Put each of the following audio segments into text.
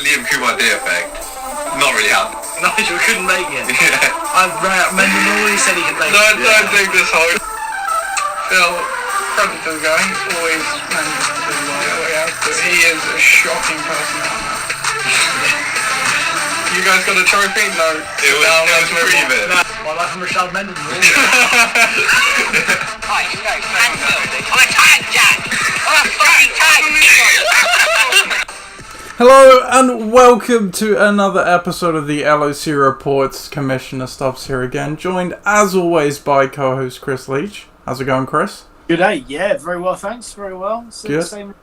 Liam Kumar Day effect. Not really happened. Nigel couldn't make it. Yeah. I've Mendon already said he could make it. Don't take this home. Phil, credit to the guy. He's always managed to do what he has, but he is a shocking personality. You guys got a trophy? No. It was pretty bit. No. Well, like from Rashad Mendon. Right, you go. I'm a tag, Jack. I'm a fucking tag. Hello and welcome to another episode of the LOC Report. Commissioner Stubbs here again, joined as always by co-host Chris Leach. How's it going, Chris? Good day. Yeah, very well, thanks. Very well. Good.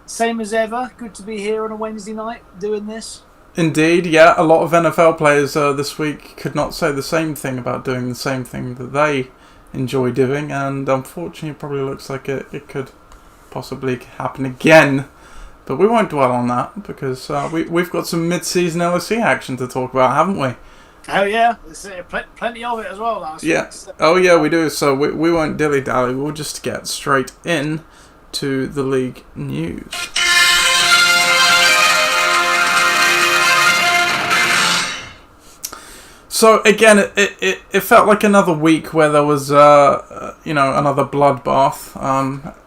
Same as ever. Good to be here on a Wednesday night doing this. Indeed, yeah. A lot of NFL players this week could not say the same thing about doing the same thing that they enjoy doing, and unfortunately it probably looks like it could possibly happen again. But we won't dwell on that because we've got some mid-season LOC action to talk about, haven't we? Oh yeah, there's plenty of it as well last week. So. Oh yeah, we do. So we won't dilly-dally. We'll just get straight in to the league news. So again, it felt like another week where there was another bloodbath.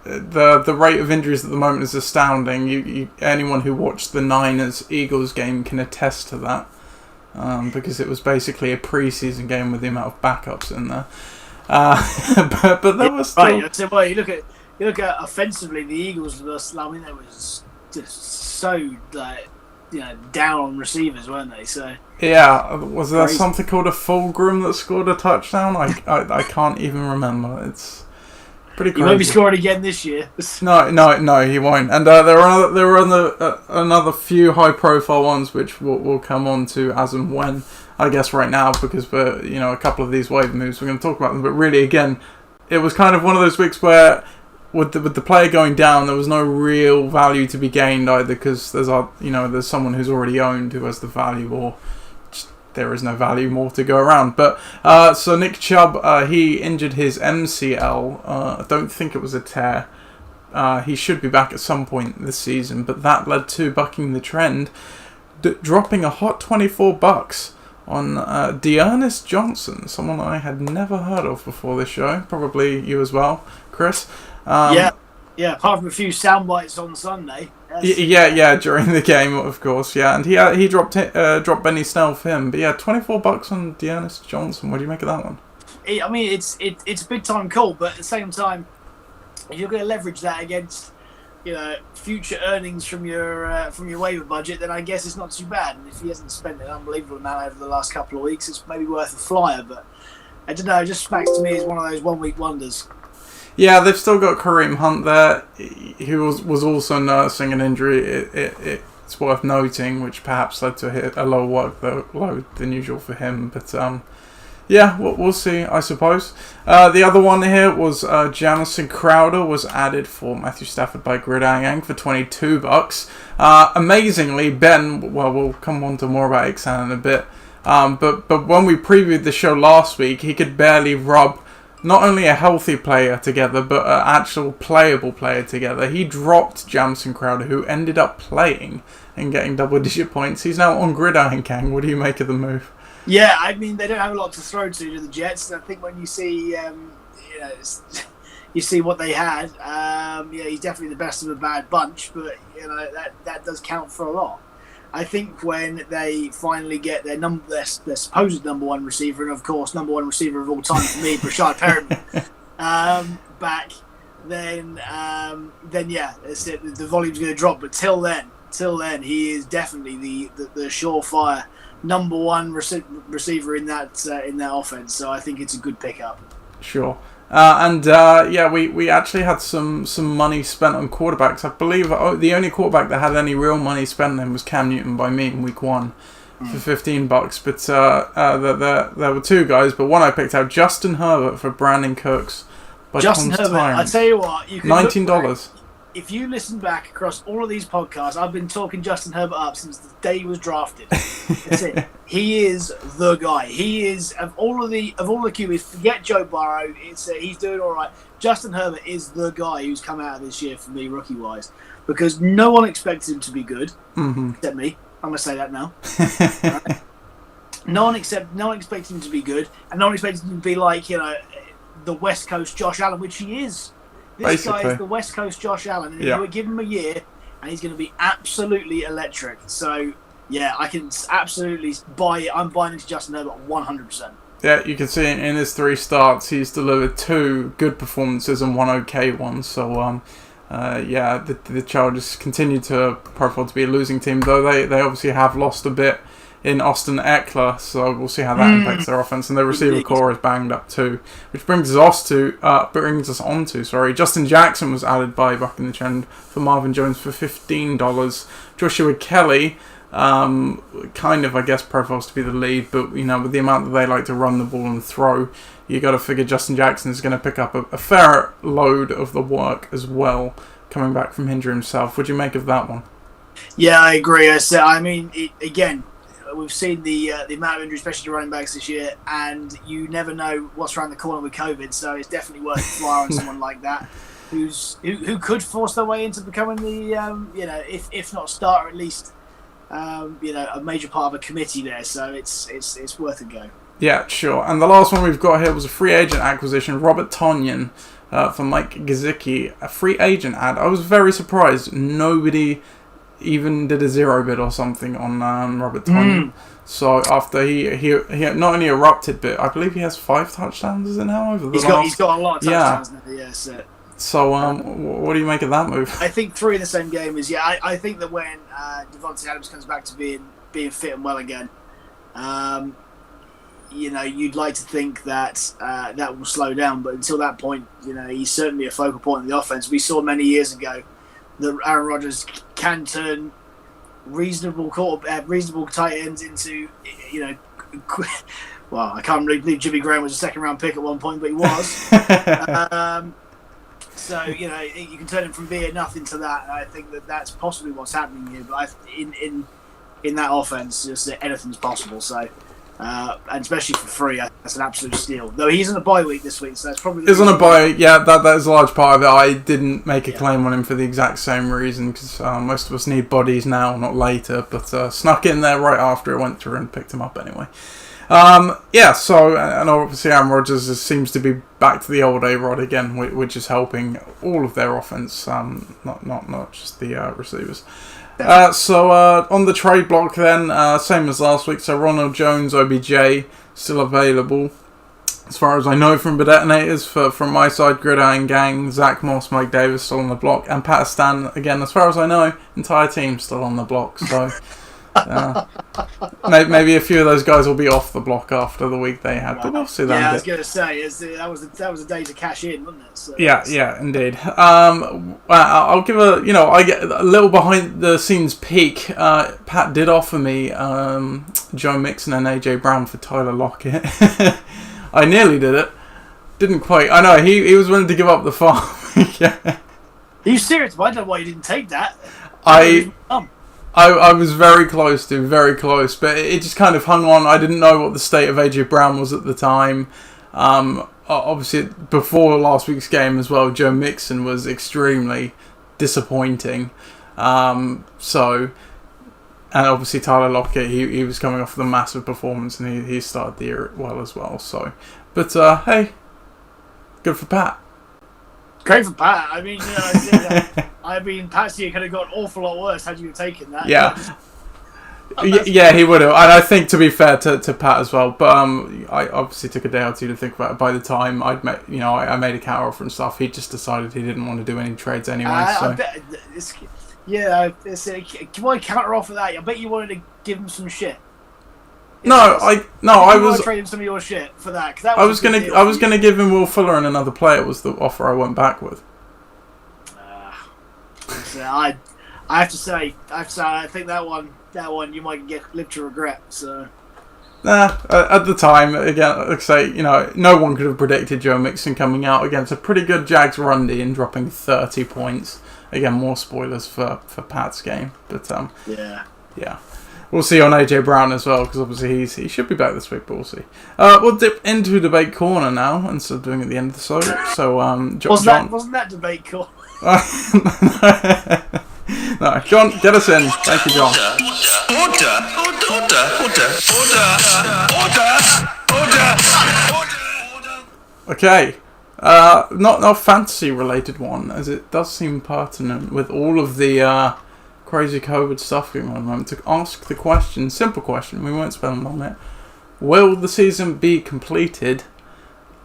The rate of injuries at the moment is astounding. Anyone who watched the Niners-Eagles game can attest to that, because it was basically a preseason game with the amount of backups in there. But there was still... Right. So, well, you look at offensively, the Eagles were slamming. They was just so down on receivers, weren't they? So. Yeah, was there Crazy. something called a Fulgrim that scored a touchdown? I can't even remember. It's pretty crazy. He won't be scoring again this year. No, he won't. And there were another few high-profile ones which we'll come on to as and when. I guess right now because we're a couple of these waiver moves we're going to talk about them. But really, again, it was kind of one of those weeks where with the player going down, there was no real value to be gained either because there's someone who's already owned who has the value or. There is no value more to go around. But so Nick Chubb, he injured his MCL. I don't think it was a tear. He should be back at some point this season, but that led to bucking the trend, dropping a hot $24 on Dearness Johnson, someone I had never heard of before this show. Probably you as well, Chris. Yeah. Apart from a few sound bites on Sunday. Yeah, during the game, of course, yeah, and he dropped Benny Snell for him, but yeah, $24 on Dearness Johnson. What do you make of that one? I mean, it's a big time call, but at the same time, if you're going to leverage that against future earnings from your waiver budget, then I guess it's not too bad. And if he hasn't spent an unbelievable amount over the last couple of weeks, it's maybe worth a flyer. But I don't know, it just smacks to me as one of those 1 week wonders. Yeah, they've still got Kareem Hunt there, who was also nursing an injury. It's worth noting, which perhaps led to a lower workload than usual for him. But we'll see, I suppose. The other one here was Jamison Crowder was added for Matthew Stafford by Gridiron Gang for $22. Amazingly, Ben. Well, we'll come on to more about Ixan in a bit. But when we previewed the show last week, he could barely rub. Not only a healthy player together, but an actual playable player together. He dropped Jamison Crowder, who ended up playing and getting double-digit points. He's now on Gridiron Gang. What do you make of the move? Yeah, I mean, they don't have a lot to throw to the Jets. I think when you see, you see what they had. He's definitely the best of a bad bunch, but that does count for a lot. I think when they finally get their supposed number one receiver, and of course number one receiver of all time for me, Rashad Perriman, back, then that's it. The volume's going to drop. But till then, he is definitely the surefire number one receiver in that offense. So I think it's a good pickup. Sure. We actually had some money spent on quarterbacks. I believe the only quarterback that had any real money spent on him was Cam Newton by me in week 1 for $15. But there were two guys, but one I picked out, Justin Herbert for Brandon Cooks. Justin Herbert, I tell you what, you can $19. If you listen back across all of these podcasts, I've been talking Justin Herbert up since the day he was drafted. That's it. He is the guy. He is of all the QBs. Forget Joe Burrow. He's doing all right. Justin Herbert is the guy who's come out of this year for me, rookie wise, because no one expected him to be good except me. I'm going to say that now. Right? No one expected him to be good, and no one expected him to be like, the West Coast Josh Allen, which he is. This guy is the West Coast Josh Allen, and you would give him a year, and he's going to be absolutely electric. So, yeah, I can absolutely buy it. I'm buying into Justin Herbert 100%. Yeah, you can see in his 3 starts, he's delivered 2 good performances and 1 okay one. So, the Chargers continue to profile to be a losing team, though they obviously have lost a bit in Austin Eckler, so we'll see how that impacts their offense. And their receiver core is banged up too, which brings us on to Justin Jackson was added by Bucking the Trend for Marvin Jones for $15. Joshua Kelly, kind of, I guess, profiles to be the lead, but with the amount that they like to run the ball and throw, you got to figure Justin Jackson is going to pick up a fair load of the work as well, coming back from injury himself. What'd you make of that one? Yeah, I agree. Again, we've seen the amount of injuries, especially to running backs this year, and you never know what's around the corner with COVID. So it's definitely worth a flyer on someone like that, who could force their way into becoming the if not starter, at least a major part of a committee there. So it's worth a go. Yeah, sure. And the last one we've got here was a free agent acquisition, Robert Tonyan for Mike Gesicki, a free agent ad. I was very surprised. Nobody even did a 0 bid or something on Robert Tonyan. So after he not only erupted, but I believe he has 5 touchdowns, is it now? He's got a lot of touchdowns now. Yes. So what do you make of that move? I think 3 in the same game is I think that when Devontae Adams comes back to being fit and well again, you'd like to think that that will slow down, but until that point, he's certainly a focal point in the offense. We saw many years ago that Aaron Rodgers can turn reasonable tight ends into, well, I can't really believe Jimmy Graham was a 2nd-round pick at one point, but he was. So, you can turn him from being nothing to that, and I think that that's possibly what's happening here. But in that offense, just anything's possible. So, and especially for free, that's an absolute steal. Though he's on a bye week this week, so that's probably... He's on a bye, yeah, that is a large part of it. I didn't make a claim on him for the exact same reason, because most of us need bodies now, not later, but snuck in there right after it went through and picked him up anyway. And obviously Aaron Rodgers seems to be back to the old A-Rod again, which is helping all of their offense, not just the receivers. On the trade block then, same as last week, so Ronald Jones, OBJ, still available. As far as I know from the detonators, from my side, Gridiron Gang, Zach Moss, Mike Davis still on the block, and Pat Stan, again, as far as I know, entire team still on the block, so... maybe a few of those guys will be off the block after the week they had, but we'll see that. Yeah, I was going to say that was a day to cash in, wasn't it? So yeah, indeed. I'll give I get a little behind the scenes peek. Pat did offer me Joe Mixon and AJ Brown for Tyler Lockett. I nearly did it, didn't quite. I know he was willing to give up the farm. Yeah. Are you serious? I don't know why you didn't take that. I was very close, but it just kind of hung on. I didn't know what the state of AJ Brown was at the time. Obviously, before last week's game as well, Joe Mixon was extremely disappointing. And obviously Tyler Lockett, he was coming off with a massive performance, and he started the year well as well. So, but hey, good for Pat. Great for Pat. I mean, Pat's year could have got an awful lot worse had you taken that. Yeah. Yeah, he would have. And I think, to be fair to Pat as well, but I obviously took a day or two to think about it. By the time I made a counter offer and stuff, he just decided he didn't want to do any trades anyway. Why counter offer that? I bet you wanted to give him some shit. I was trading some of your shit for that. I was gonna give him Will Fuller and another player. Was the offer I went back with. I have to say, I think that one you might live to regret. So. At the time, again, like I say, no one could have predicted Joe Mixon coming out against a pretty good Jags run D and dropping 30 points. Again, more spoilers for Pat's game, but yeah. We'll see on AJ Brown as well, because obviously he should be back this week, but we'll see. We'll dip into debate corner now instead of doing it at the end of the show. So wasn't that debate corner? No, John, get us in. Thank you, John. Okay. Not a fantasy related one, as it does seem pertinent with all of the crazy COVID stuff going on at the moment, to ask the question, simple question, we won't spend long on it. Will the season be completed?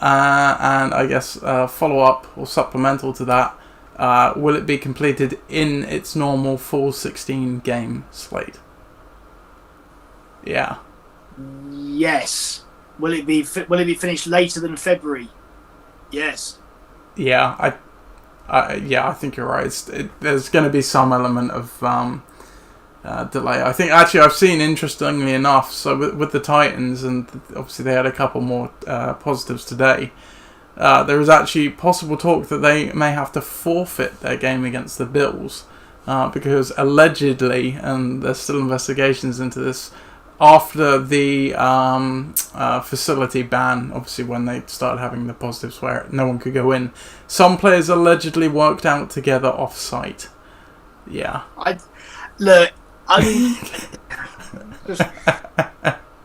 And I guess follow up or supplemental to that, will it be completed in its normal full 16 game slate? Yeah. Yes. Will it be finished later than February? Yes. Yeah, I think you're right. There's going to be some element of delay. I think actually I've seen, interestingly enough, so with the Titans, and obviously they had a couple more positives today, there is actually possible talk that they may have to forfeit their game against the Bills because allegedly, and there's still investigations into this, after the facility ban, obviously when they started having the positives where no one could go in, some players allegedly worked out together off-site. Yeah. I mean,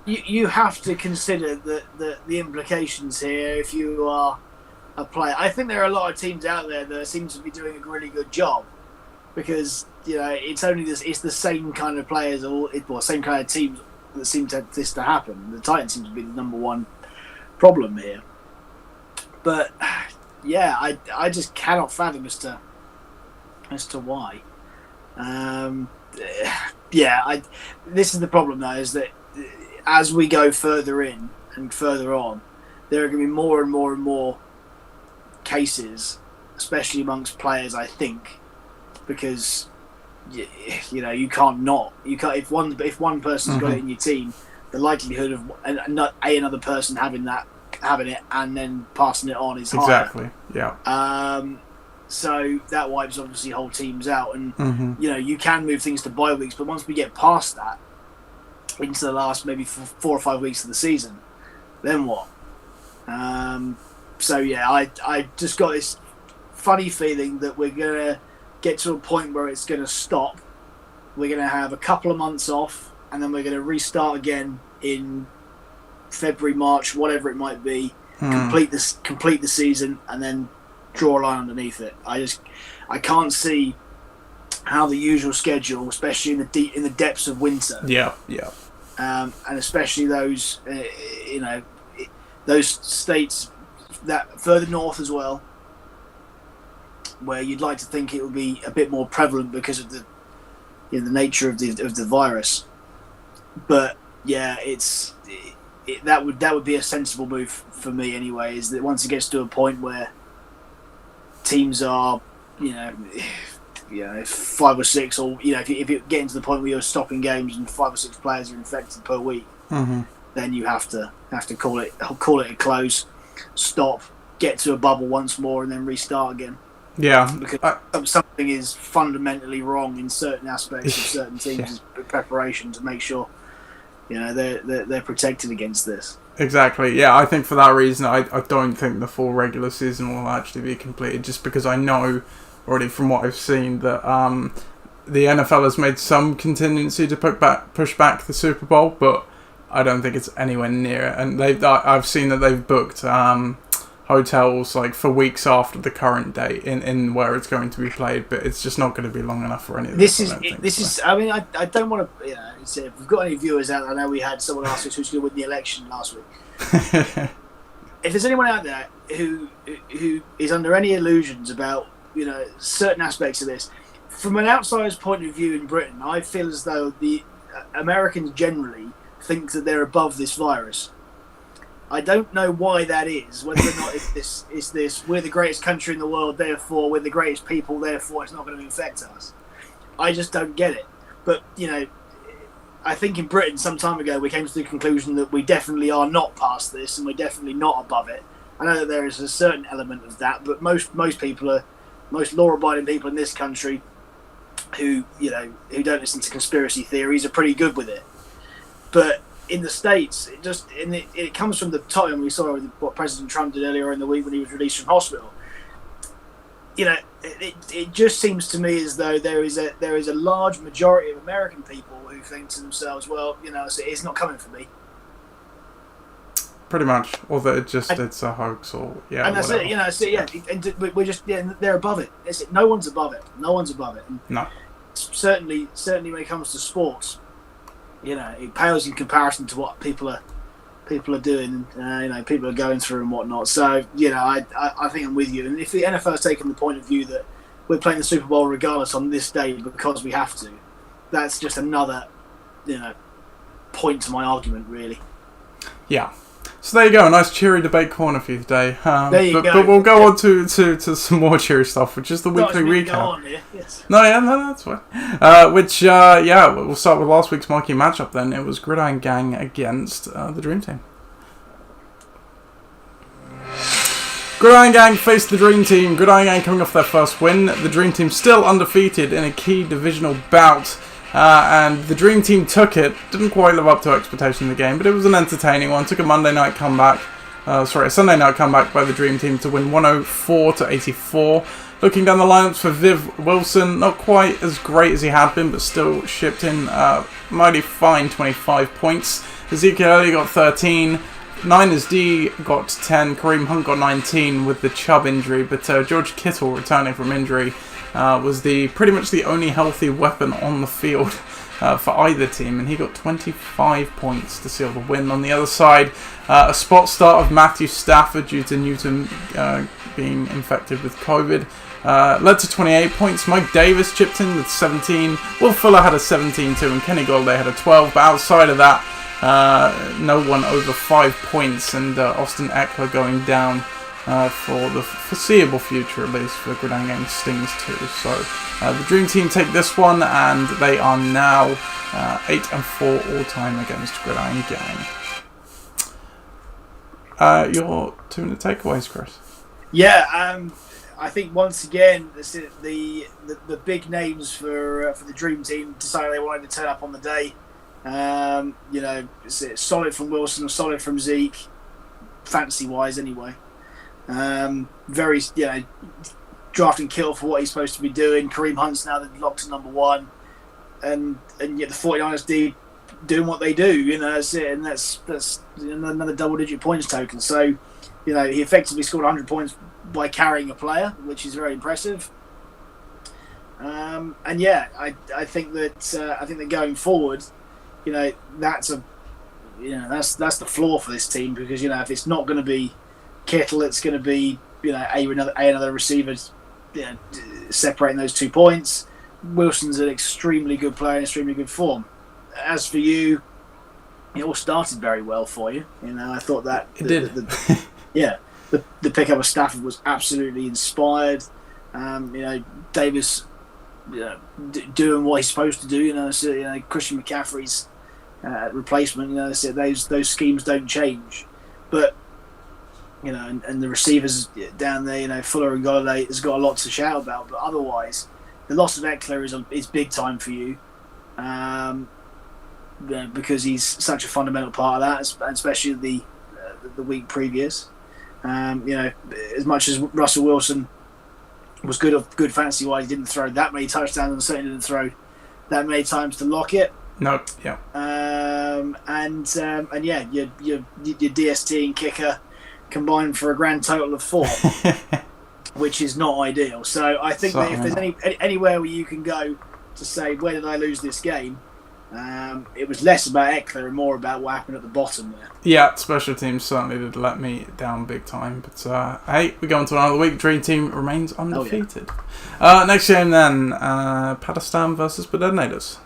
you have to consider the implications here if you are a player. I think there are a lot of teams out there that seem to be doing a really good job because it's the same kind of players or same kind of teams that seem to this to happen. The Titans seem to be the number one problem here. But yeah, I just cannot fathom as to why. This is the problem though, is that as we go further in and further on, there are going to be more and more and more cases, especially amongst players, I think, because you can't if one person's got it in your team, the likelihood of another person having it and then passing it on is higher. Exactly. Yeah. So that wipes obviously whole teams out, and you can move things to bye weeks, but once we get past that into the last maybe 4 or 5 weeks of the season, then what? So yeah, I just got this funny feeling that we're gonna get to a point where it's gonna stop. We're gonna have a couple of months off, and then we're gonna restart again in February, March, whatever it might be. Complete the season, and then draw a line underneath it. I can't see how the usual schedule, especially in the depths of winter. Yeah. And especially those those states that further north as well, where you'd like to think it would be a bit more prevalent because of the nature of the virus. But yeah, that would be a sensible move for me anyway. Is that once it gets to a point where teams are 5 or 6, or if you get into the point where you're stopping games and 5 or 6 players are infected per week, then you have to call it a close, stop, get to a bubble once more, and then restart again. Yeah, because something is fundamentally wrong in certain aspects of certain teams' preparation to make sure they're protected against this. Exactly. Yeah, I think for that reason, I don't think the full regular season will actually be completed, just because I know already from what I've seen that the NFL has made some contingency to push back the Super Bowl, but I don't think it's anywhere near it. And I've seen that they've booked hotels like for weeks after the current date in where it's going to be played, but it's just not going to be long enough for any of this. I mean, I don't want to. If we've got any viewers out, I know we had someone ask us who's going to win the election last week. If there's anyone out there who is under any illusions about certain aspects of this, from an outsider's point of view in Britain, I feel as though the Americans generally think that they're above this virus. I don't know why that is, whether or not it's this we're the greatest country in the world, therefore we're the greatest people, therefore it's not going to infect us. I just don't get it. But I think in Britain some time ago we came to the conclusion that we definitely are not past this and we're definitely not above it. I know that there is a certain element of that, but most law-abiding people in this country who don't listen to conspiracy theories are pretty good with it. But in the States, it comes from the time we saw what President Trump did earlier in the week when he was released from hospital. it just seems to me as though there is a large majority of American people who think to themselves, well, it's not coming for me. Pretty much, or that it's a hoax, or and that's whatever. And we're just they're above it. That's it. No one's above it. And no. Certainly when it comes to sports, it pales in comparison to what people are doing. People are going through and whatnot. So I think I'm with you. And if the NFL's taken the point of view that we're playing the Super Bowl regardless on this day because we have to, that's just another point to my argument, really. Yeah. So there you go, a nice cheery debate corner for you today. There you go. But we'll go on to some more cheery stuff, which is the weekly recap. Go on here. Yes. No, that's fine. We'll start with last week's marquee matchup then. It was Gridiron Gang against the Dream Team. Gridiron Gang faced the Dream Team. Gridiron Gang coming off their first win. The Dream Team still undefeated in a key divisional bout. And the Dream Team took it. Didn't quite live up to expectation in the game, but it was an entertaining one. Took a Sunday night comeback by the Dream Team to win 104-84. Looking down the lineups for Viv Wilson, not quite as great as he had been, but still shipped in mighty fine 25 points. Ezekiel Elliott got 13. Niners D got 10. Kareem Hunt got 19 with the Chubb injury, but George Kittle returning from injury was pretty much the only healthy weapon on the field for either team, and he got 25 points to seal the win. On the other side, a spot start of Matthew Stafford due to Newton being infected with COVID led to 28 points. Mike Davis chipped in with 17. Will Fuller had a 17 too, and Kenny Golladay had a 12. But outside of that, no one over 5 points, and Austin Eckler going down for the foreseeable future, at least, for Gridiron Gang Stings too. So the Dream Team take this one, and they are now 8-4 all time against Gridiron Gang. Your 2-minute takeaways, Chris? Yeah, I think once again the big names for the Dream Team decided they wanted to turn up on the day. It's solid from Wilson, solid from Zeke, fantasy wise anyway. Very, drafting Kittle for what he's supposed to be doing. Kareem Hunt's now locked to number one, and yet the 49ers doing what they do. That's it, and that's another double-digit points total. So, he effectively scored 100 points by carrying a player, which is very impressive. I think that going forward, that's the floor for this team, because if it's not going to be Kittle, it's going to be another receiver separating those 2 points. Wilson's an extremely good player in extremely good form. As for you, it all started very well for you. I thought that it did. The pickup of Stafford was absolutely inspired. Davis doing what he's supposed to do. Christian McCaffrey's replacement. Those schemes don't change, but. And the receivers down there, Fuller and Golladay has got a lot to shout about. But otherwise, the loss of Eckler is big time for you, because he's such a fundamental part of that, especially the week previous. As much as Russell Wilson was good fantasy wise, he didn't throw that many touchdowns, and certainly didn't throw that many times to Lockett. No, yeah. Your DST and kicker combined for a grand total of 4, which is not ideal. So I think that if there's anywhere where you can go to say, where did I lose this game, it was less about Eckler and more about what happened at the bottom there. Yeah, special teams certainly did let me down big time. But hey, we go on to another week. Dream Team remains undefeated. Next game then, Pakistan versus Bedetonators.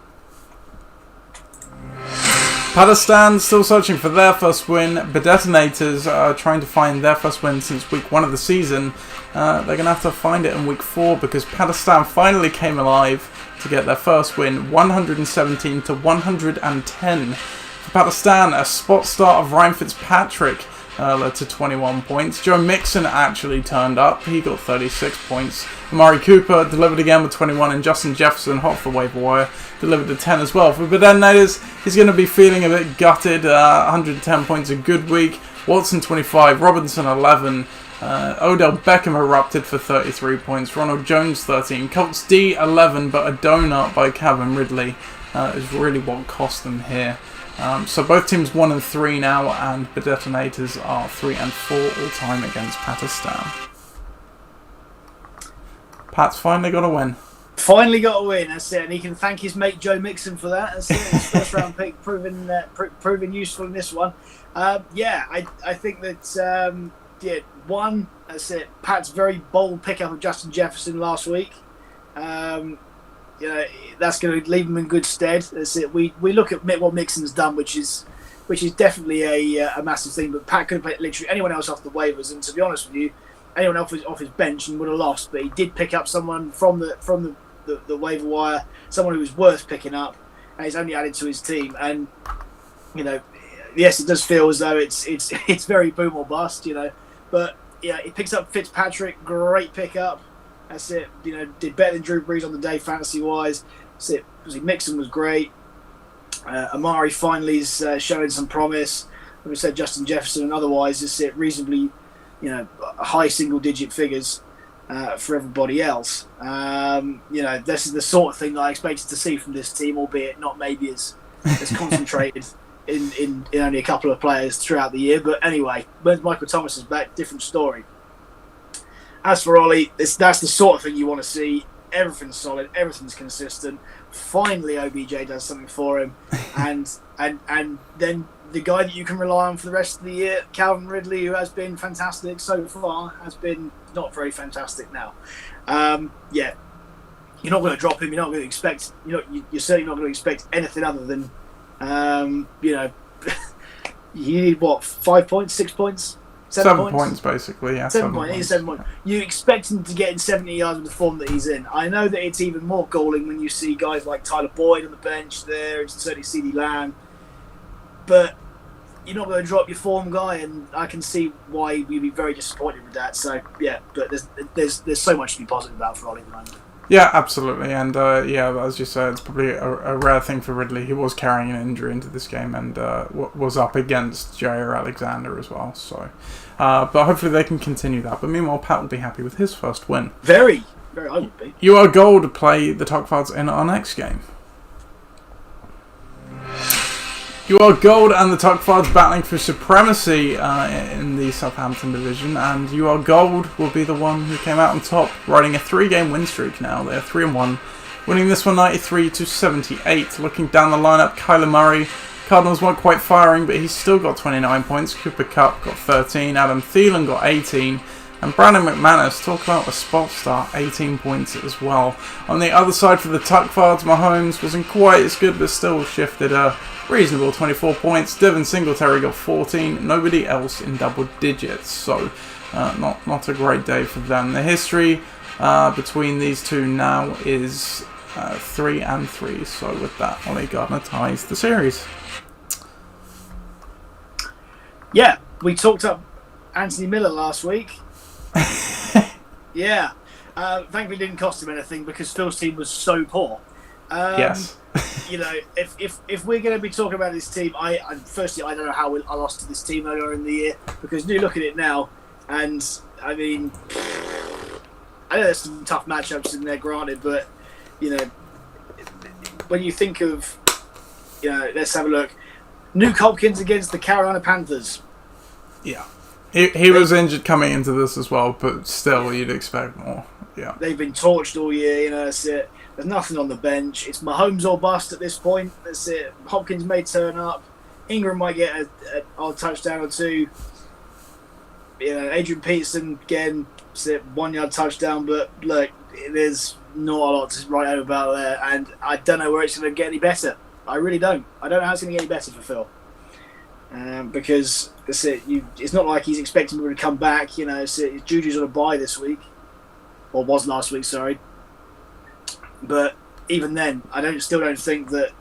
Pakistan still searching for their first win. Bedetonators are trying to find their first win since week 1 of the season. They're going to have to find it in week 4, because Pakistan finally came alive to get their first win, 117-110. For Pakistan, a spot start of Ryan Fitzpatrick led to 21 points. Joe Mixon actually turned up. He got 36 points. Amari Cooper delivered again with 21, and Justin Jefferson, hot for waiver wire, delivered a 10 as well. For Bedetonators, he's going to be feeling a bit gutted. 110 points, a good week. Watson 25, Robinson 11, Odell Beckham erupted for 33 points. Ronald Jones 13. Colts D 11, but a donut by Calvin Ridley is really what cost them here. So both teams 1-3 now, and the Detonators are 3-4 all time against Pakistan. Pat's finally got a win. Finally got a win, that's it, and he can thank his mate Joe Mixon for that. That's it. His first round pick proven useful in this one. I think that one, that's it. Pat's very bold pickup of Justin Jefferson last week. That's going to leave him in good stead. That's it. We look at what Mixon's done, which is definitely a massive thing. But Pat could have picked literally anyone else off the waivers, and to be honest with you, anyone else off his bench and would have lost. But he did pick up someone from the waiver wire, someone who was worth picking up, and he's only added to his team. And yes, it does feel as though it's very boom or bust, But yeah, he picks up Fitzpatrick, great pickup. That's it. Did better than Drew Brees on the day fantasy wise. That's it. Mixon was great. Amari finally is showing some promise. Like we said, Justin Jefferson and otherwise, it's it reasonably, high single digit figures for everybody else. This is the sort of thing that I expected to see from this team, albeit not maybe as concentrated in only a couple of players throughout the year. But anyway, when Michael Thomas is back, different story. As for Ollie, that's the sort of thing you want to see. Everything's solid, everything's consistent. Finally, OBJ does something for him, and then the guy that you can rely on for the rest of the year, Calvin Ridley, who has been fantastic so far, has been not very fantastic now. You're not going to drop him. You're not going to expect. You're certainly not going to expect anything other than, you need what, 5 points, 6 points. 7 points, basically, yeah. 7 points. 7 points. You expect him to get in 70 yards with the form that he's in. I know that it's even more galling when you see guys like Tyler Boyd on the bench there, and certainly CeeDee Lamb. But you're not going to drop your form guy, and I can see why you'd be very disappointed with that. So, yeah, but there's so much to be positive about for Ollie at the moment. Yeah, absolutely, and as you said, it's probably a rare thing for Ridley. He was carrying an injury into this game and was up against Jair Alexander as well. So, but hopefully they can continue that. But meanwhile, Pat will be happy with his first win. Very, very, I would be. You are gold to play the Tuckfards in our next game. You are gold and the Tuckfards battling for supremacy in the Southampton division, and you are gold will be the one who came out on top, riding a 3-game win streak now. They are 3-1, winning this one 93-78. Looking down the lineup, Kyler Murray, Cardinals weren't quite firing, but he's still got 29 points. Cooper Kupp got 13, Adam Thielen got 18, and Brandon McManus, talk about a spot start, 18 points as well. On the other side for the Tuckfards, Mahomes wasn't quite as good, but still shifted a reasonable 24 points. Devin Singletary got 14. Nobody else in double digits. So, not a great day for them. The history between these two now is 3-3. So, with that, Ollie Gardner ties the series. Yeah, we talked up Anthony Miller last week. Yeah. Thankfully, it didn't cost him anything because Phil's team was so poor. Yes. If we're going to be talking about this team, firstly I don't know how I lost to this team earlier in the year, because you look at it now, and I mean, I know there's some tough matchups in there, granted, but when you think of, let's have a look. Nuke Hopkins against the Carolina Panthers. Yeah, he was injured coming into this as well, but still you'd expect more. Yeah, they've been torched all year. That's it. There's nothing on the bench. It's Mahomes or bust at this point. That's it. Hopkins may turn up. Ingram might get an odd touchdown or two. Adrian Peterson, again, 1-yard touchdown. But look, there's not a lot to write home about there. And I don't know where it's going to get any better. I really don't. I don't know how it's going to get any better for Phil. Because that's it. It's not like he's expecting him to come back. Juju's on a bye this week. Or was last week, sorry. But even then, I still don't think that's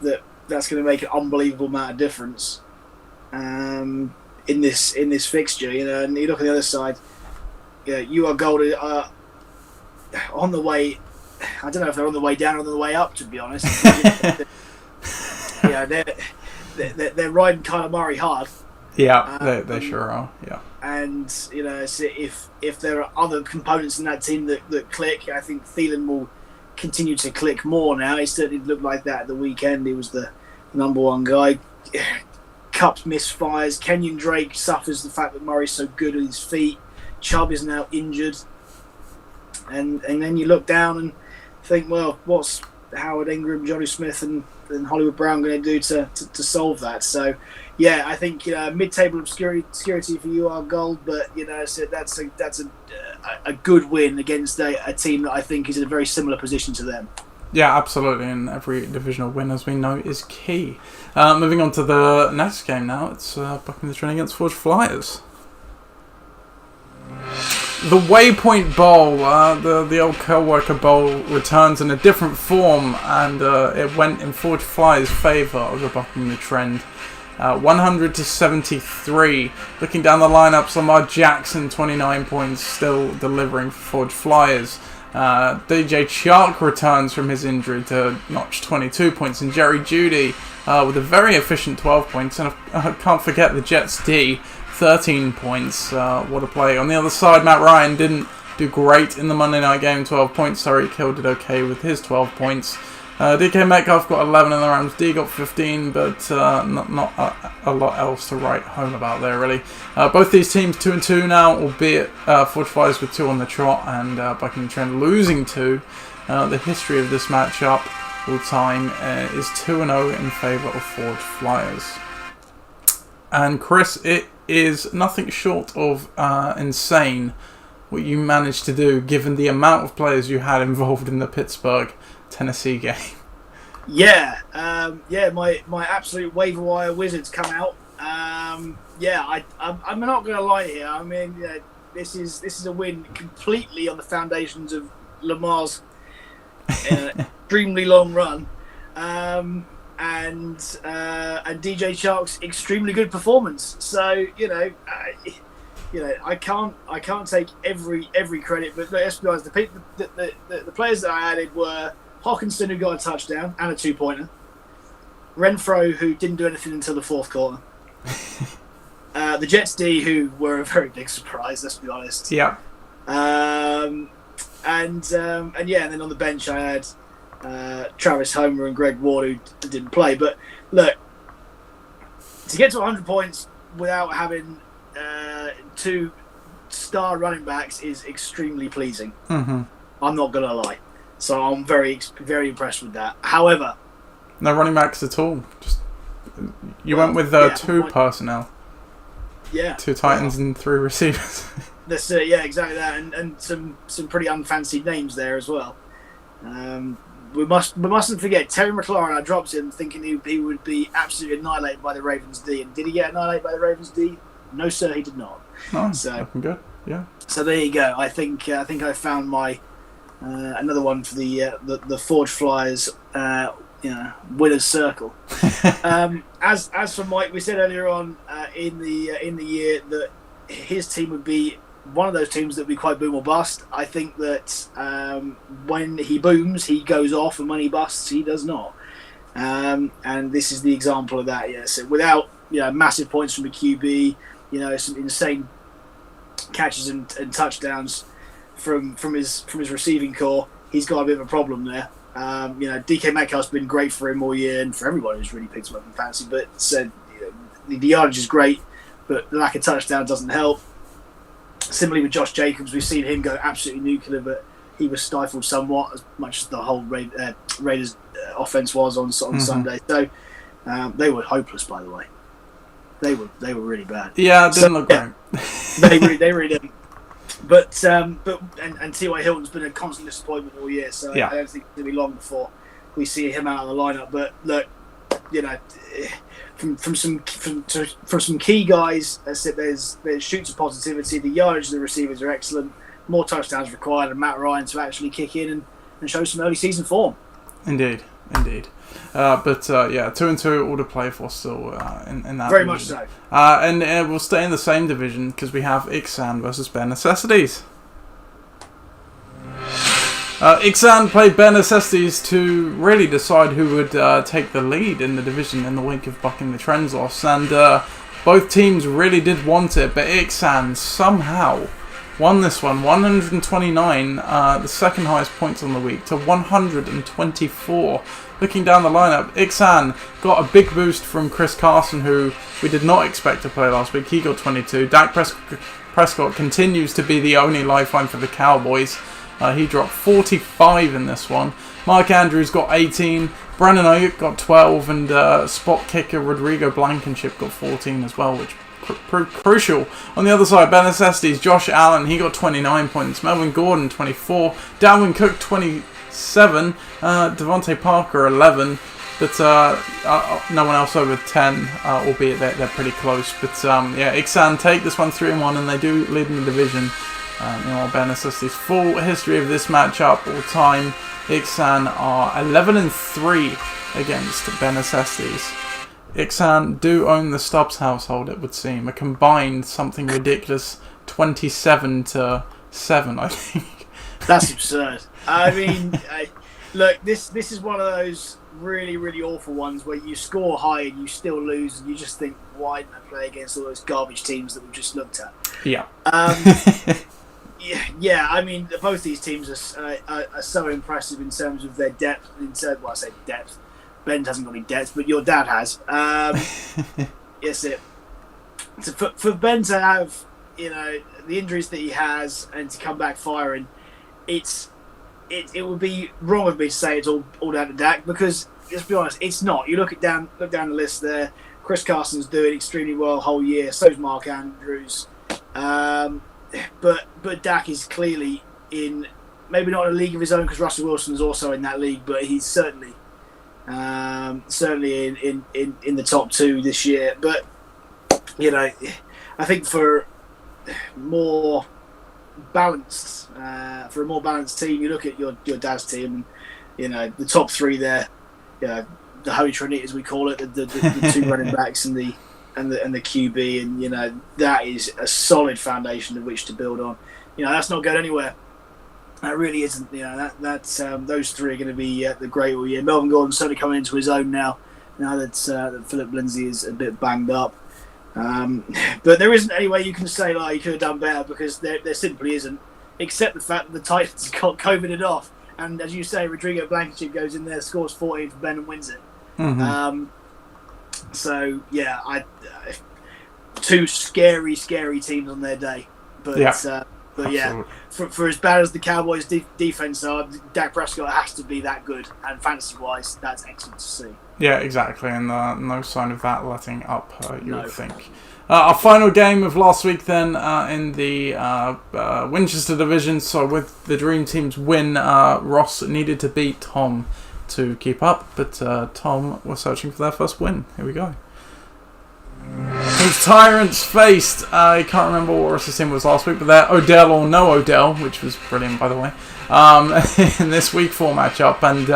going to make an unbelievable amount of difference in this fixture. And you look at the other side. You are gold on the way. I don't know if they're on the way down or on the way up, to be honest. They're riding Kyler Murray hard. Yeah, they sure are. Yeah. And so if there are other components in that team that click, I think Thielen will continue to click more now. He certainly looked like that at the weekend. He was the number one guy. Cups misfires. Kenyon Drake suffers the fact that Murray's so good at his feet. Chubb is now injured. And then you look down and think, well, what's Howard Ingram, Johnny Smith and Hollywood Brown going to do to solve that? So, yeah, I think mid-table obscurity for you are gold, but so that's a good win against a team that I think is in a very similar position to them. Yeah, absolutely, and every divisional win, as we know, is key. Moving on to the next game now, it's Bucking the Trend against Forge Flyers. The Waypoint Bowl, the old Co-worker Bowl, returns in a different form, and it went in Forge Flyers' favour over Bucking the Trend. 100-73. Looking down the lineups, Lamar Jackson, 29 points, still delivering for Forge Flyers. DJ Chark returns from his injury to notch 22 points, and Jerry Jeudy with a very efficient 12 points. And I can't forget the Jets D, 13 points. What a play. On the other side, Matt Ryan didn't do great in the Monday night game, 12 points. Tyreek Hill did okay with his 12 points. DK Metcalf got 11 and the Rams D got 15, but not a lot else to write home about there, really. Both these teams 2-2 now, albeit Forge Flyers with 2 on the trot and Bucking the Trend losing 2. The history of this matchup all time is 2-0 in favour of Forge Flyers. And Chris, it is nothing short of insane what you managed to do, given the amount of players you had involved in the Pittsburgh Tennessee game. Yeah, my absolute waiver wire wizards come out. I'm not going to lie here. I mean, this is a win completely on the foundations of Lamar's extremely long run, and DJ Chark's extremely good performance. So I can't take every credit, but let's be honest. The players that I added were Hawkinson, who got a touchdown and a 2-pointer. Renfro, who didn't do anything until the fourth quarter. The Jets D, who were a very big surprise, let's be honest. Yeah. And then on the bench I had Travis Homer and Greg Ward, who didn't play. But look, to get to 100 points without having 2 star running backs is extremely pleasing. Mm-hmm. I'm not going to lie. So I'm very, very impressed with that. However, no running backs at all. You went with 2 personnel. Yeah. 2 tight ends and 3 receivers. That's exactly that, and some pretty unfancied names there as well. We mustn't forget Terry McLaurin. I dropped him thinking he would be absolutely annihilated by the Ravens D, and did he get annihilated by the Ravens D? No, sir, he did not. Nice. So looking good. Yeah. So there you go. I think I found my. Another one for the Forge Flyers, winner's circle. As for Mike, we said earlier on in the year that his team would be one of those teams that would be quite boom or bust. I think that when he booms, he goes off, and when he busts, he does not. And this is the example of that. Yeah. So without massive points from the QB, some insane catches and touchdowns from his receiving core, he's got a bit of a problem there. DK Metcalf's been great for him all year, and for everyone who's really picked him up in fantasy. But said the yardage is great, but the lack of touchdown doesn't help. Similarly with Josh Jacobs, we've seen him go absolutely nuclear, but he was stifled somewhat, as much as the whole Raiders offense was on Sunday. So they were hopeless, by the way. They were really bad. Yeah, it didn't look great. They really didn't. But T.Y. Hilton's been a constant disappointment all year, so I don't think it's going to be long before we see him out of the lineup. But look, from some key guys, I said there's shoots of positivity. The yardage of the receivers are excellent. More touchdowns required, and Matt Ryan to actually kick in and show some early season form. Indeed. 2-2 all to play for still in that very division. much so. And we'll stay in the same division because we have Ixan versus Bare Necessities. Ixan played Bare Necessities to really decide who would take the lead in the division in the wake of Bucking the Trend's loss, and Both teams really did want it, but Ixan somehow won this one, 129, the second highest points on the week, to 124. Looking down the lineup, Ixan got a big boost from Chris Carson, who we did not expect to play last week. He got 22. Dak Prescott continues to be the only lifeline for the Cowboys. He dropped 45 in this one. Mark Andrews got 18. Brandon Ayuk got 12. And spot kicker Rodrigo Blankenship got 14 as well, which proved crucial. On the other side, Ben Necessity's Josh Allen, he got 29 points. Melvin Gordon, 24. Dalvin Cook, 27. Devontae Parker, 11. But no one else over 10, albeit they're pretty close. But yeah, Ixan take this one 3-1, and they do lead in the division. Ben Necessity's full history of this matchup all time. Ixan are 11-3 against Ben Necessity's. Ixan do own the Stubbs household, it would seem. A combined something ridiculous 27-7, I think. That's absurd. I mean, look, this is one of those really, really awful ones where you score high and you still lose, and you just think, why didn't I play against all those garbage teams that we just looked at? Yeah. Yeah. I mean, both these teams are so impressive in terms of their depth. I say depth. Ben hasn't got any depth, but your dad has. Yes, it. So for Ben to have, the injuries that he has and to come back firing, it would be wrong of me to say it's all down to Dak, because let's be honest, it's not. You look down the list there. Chris Carson's doing extremely well the whole year. So's Mark Andrews. But Dak is clearly in, maybe not in a league of his own because Russell Wilson's also in that league, but he's certainly in the top two this year. But I think for a more balanced team, you look at your dad's team, and the top three there, the Holy Trinity as we call it, the two running backs and the QB, and that is a solid foundation of which to build on. That's not going anywhere. That really isn't. That's those three are going to be the great all year. Melvin Gordon's certainly coming into his own now that Philip Lindsay is a bit banged up. But there isn't any way you can say he could have done better, because there simply isn't, except the fact that the Titans got COVIDed off, and as you say, Rodrigo Blankenship goes in there, scores 14 for Ben and wins it. Mm-hmm. So yeah, two scary teams on their day, but yeah, for as bad as the Cowboys' defense are, Dak Prescott has to be that good, and fantasy-wise, that's excellent to see. Yeah, exactly, and no sign of that letting up, you would think. Our final game of last week then in the Winchester division, so with the Dream Team's win, Ross needed to beat Tom to keep up, but Tom was searching for their first win. Here we go. Whose Tyrants faced, I can't remember what Ross's team was last week, but they're Odell or no Odell, which was brilliant by the way, in this week 4 matchup, and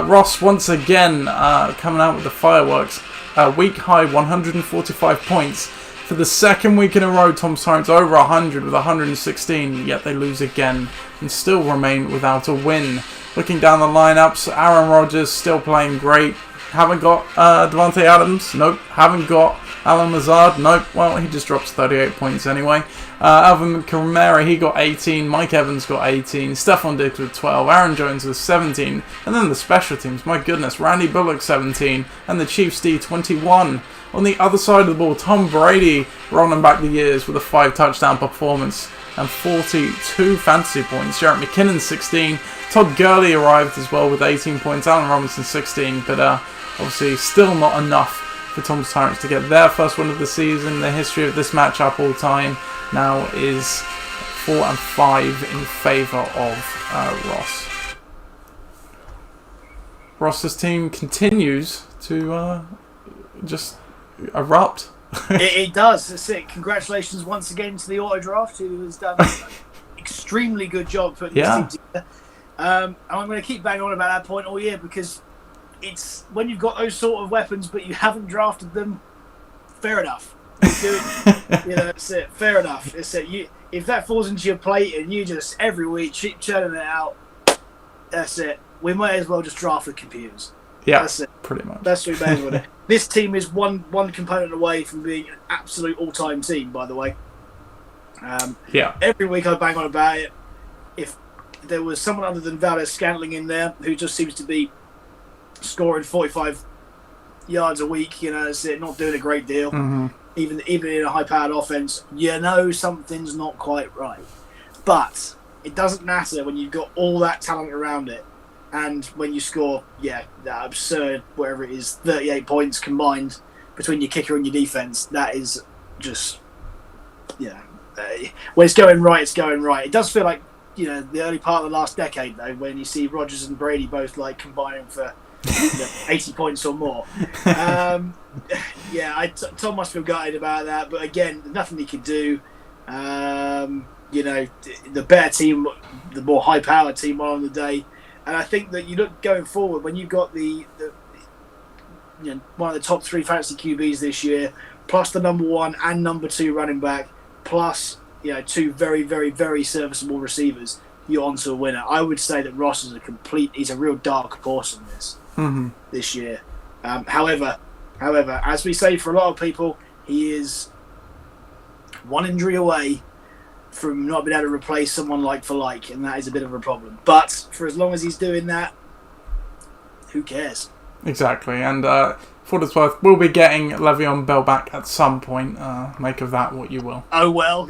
Ross once again coming out with the fireworks. Week high 145 points. For the second week in a row, Tom's Tyrants over 100 with 116, yet they lose again and still remain without a win. Looking down the lineups, Aaron Rodgers still playing great. Haven't got Devontae Adams, nope. Haven't got Alan Lazard, nope. Well, he just drops 38 points anyway. Alvin Kamara, he got 18. Mike Evans got 18. Stephon Diggs with 12. Aaron Jones with 17. And then the special teams, my goodness. Randy Bullock 17. And the Chiefs D 21. On the other side of the ball, Tom Brady rolling back the years with a 5-touchdown performance and 42 fantasy points. Jarrett McKinnon 16. Todd Gurley arrived as well with 18 points. Allen Robinson 16. But obviously still not enough for Tom's Tyrants to get their first win of the season. The history of this matchup all time now is 4-5 in favour of Ross. Ross's team continues to just erupt. It does. That's it. Congratulations once again to the auto draft, who has done an extremely good job putting this team together. And I'm going to keep banging on about that point all year, because it's when you've got those sort of weapons but you haven't drafted them, fair enough. That's it. Fair enough. It's it. If that falls into your plate and you just every week keep churning it out, that's it. We might as well just draft with computers. Yeah, that's it. pretty much. That's what we may as well do. This team is one component away from being an absolute all-time team, by the way. Every week I bang on about it. If there was someone other than Valdez-Scantling in there who just seems to be scoring 45 yards a week, that's it, not doing a great deal, even in a high-powered offense, something's not quite right. But it doesn't matter when you've got all that talent around it, and when you score, that absurd, whatever it is, 38 points combined between your kicker and your defense. That is just, when it's going right, it's going right. It does feel like, the early part of the last decade, though, when you see Rodgers and Brady both like combining for 80 points or more. Tom must feel gutted about that, but again, nothing he could do. The better team, the more high-powered team on the day. And I think that you look going forward, when you've got the one of the top 3 fantasy QBs this year, plus the number 1 and number 2 running back, plus 2 very, very, very serviceable receivers, you're onto a winner. I would say that Ross is he's a real dark horse in this this year. However, as we say for a lot of people, he is one injury away from not being able to replace someone like for like, and that is a bit of a problem. But for as long as he's doing that, who cares? Exactly, and for what it's worth, we'll be getting Le'Veon Bell back at some point. Make of that what you will. Oh well.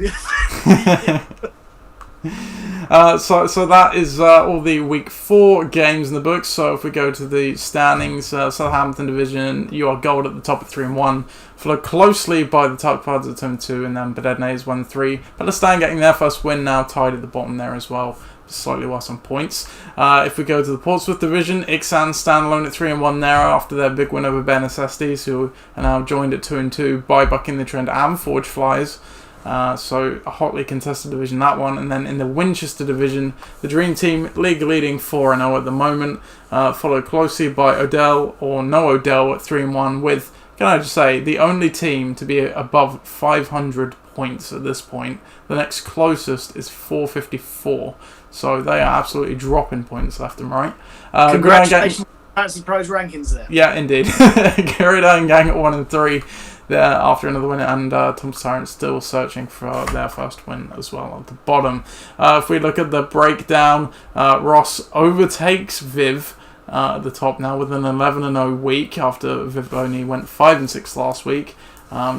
So that is all the Week 4 games in the books. So if we go to the standings, Southampton division, you are gold at the top at 3-1, followed closely by the top cards at 2-2, and then Bededne is 1-3. Palestine getting their first win now, tied at the bottom there as well, slightly worse on points. If we go to the Portsmouth division, Ixan stand alone at 3-1 there after their big win over Bare Necessities, who are now joined at 2-2 by Bucking the Trend and Forge Flies. So a hotly contested division, that one. And then in the Winchester division, the Dream Team, league leading 4-0 at the moment, followed closely by Odell, or no Odell, at 3-1 with, can I just say, the only team to be above 500 points at this point. The next closest is 454. So they are absolutely dropping points left and right. Congratulations on Fantasy Pros rankings there. Yeah, indeed. Garidan Gang at 1-3. There after another win, and Tom's Tyrant still searching for their first win as well at the bottom. If we look at the breakdown, Ross overtakes Viv at the top now with an 11-0 week after Viv only went 5-6 last week.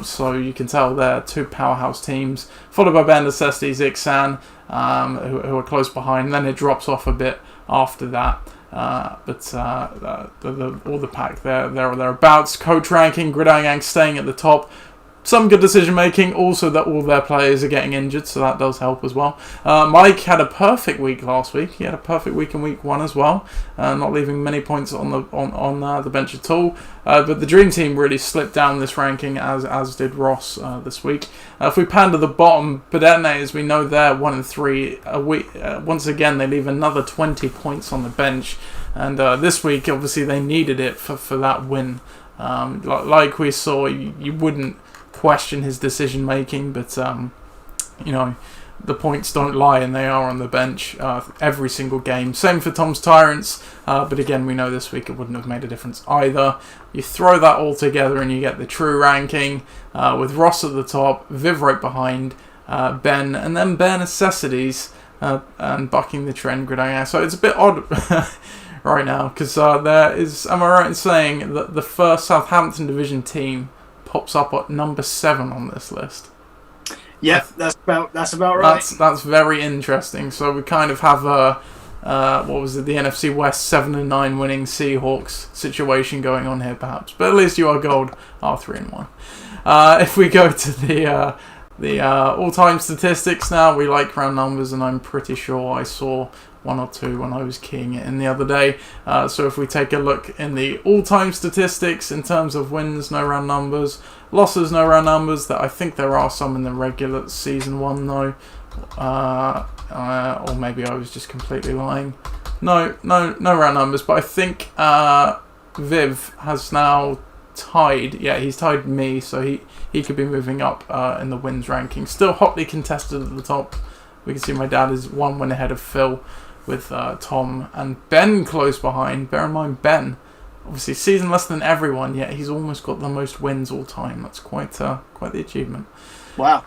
So you can tell they're 2 powerhouse teams, followed by Bare Necessities, Ixan, who are close behind. Then it drops off a bit after that. But all the pack there or thereabouts. Coach ranking, Gridiron Gang staying at the top. Some good decision making, also that all their players are getting injured, so that does help as well. Mike had a perfect week last week. He had a perfect week in week 1 as well, not leaving many points on the bench at all. But the Dream Team really slipped down this ranking, as did Ross this week. If we pan to the bottom, Bededne, as we know, they're 1-3 a week. Once again, they leave another 20 points on the bench, and this week, obviously, they needed it for that win. Like we saw, you wouldn't question his decision making, but the points don't lie, and they are on the bench every single game. Same for Tom's Tyrants, but again, we know this week it wouldn't have made a difference either. You throw that all together and you get the true ranking, with Ross at the top, Viv right behind, Ben, and then Bare Necessities and Bucking the Trend, Gridiron. So it's a bit odd right now, because there is, am I right in saying that the first Southampton division team pops up at number 7 on this list? Yeah, that's about right. That's very interesting. So we kind of have the NFC West 7-9 winning Seahawks situation going on here, perhaps. But at least you are gold, are 3-1. If we go to the all-time statistics now, we like round numbers, and I'm pretty sure I saw 1 or 2 when I was keying it in the other day. So if we take a look in the all-time statistics in terms of wins, no round numbers, losses, no round numbers, that I think there are some in the regular season one though, or maybe I was just completely lying. No round numbers, but I think Viv has now tied. Yeah, he's tied me, so he could be moving up in the wins ranking. Still hotly contested at the top. We can see my dad is 1 win ahead of Phil, with Tom and Ben close behind. Bear in mind, Ben obviously season less than everyone, yet he's almost got the most wins all time. That's quite the achievement. Wow.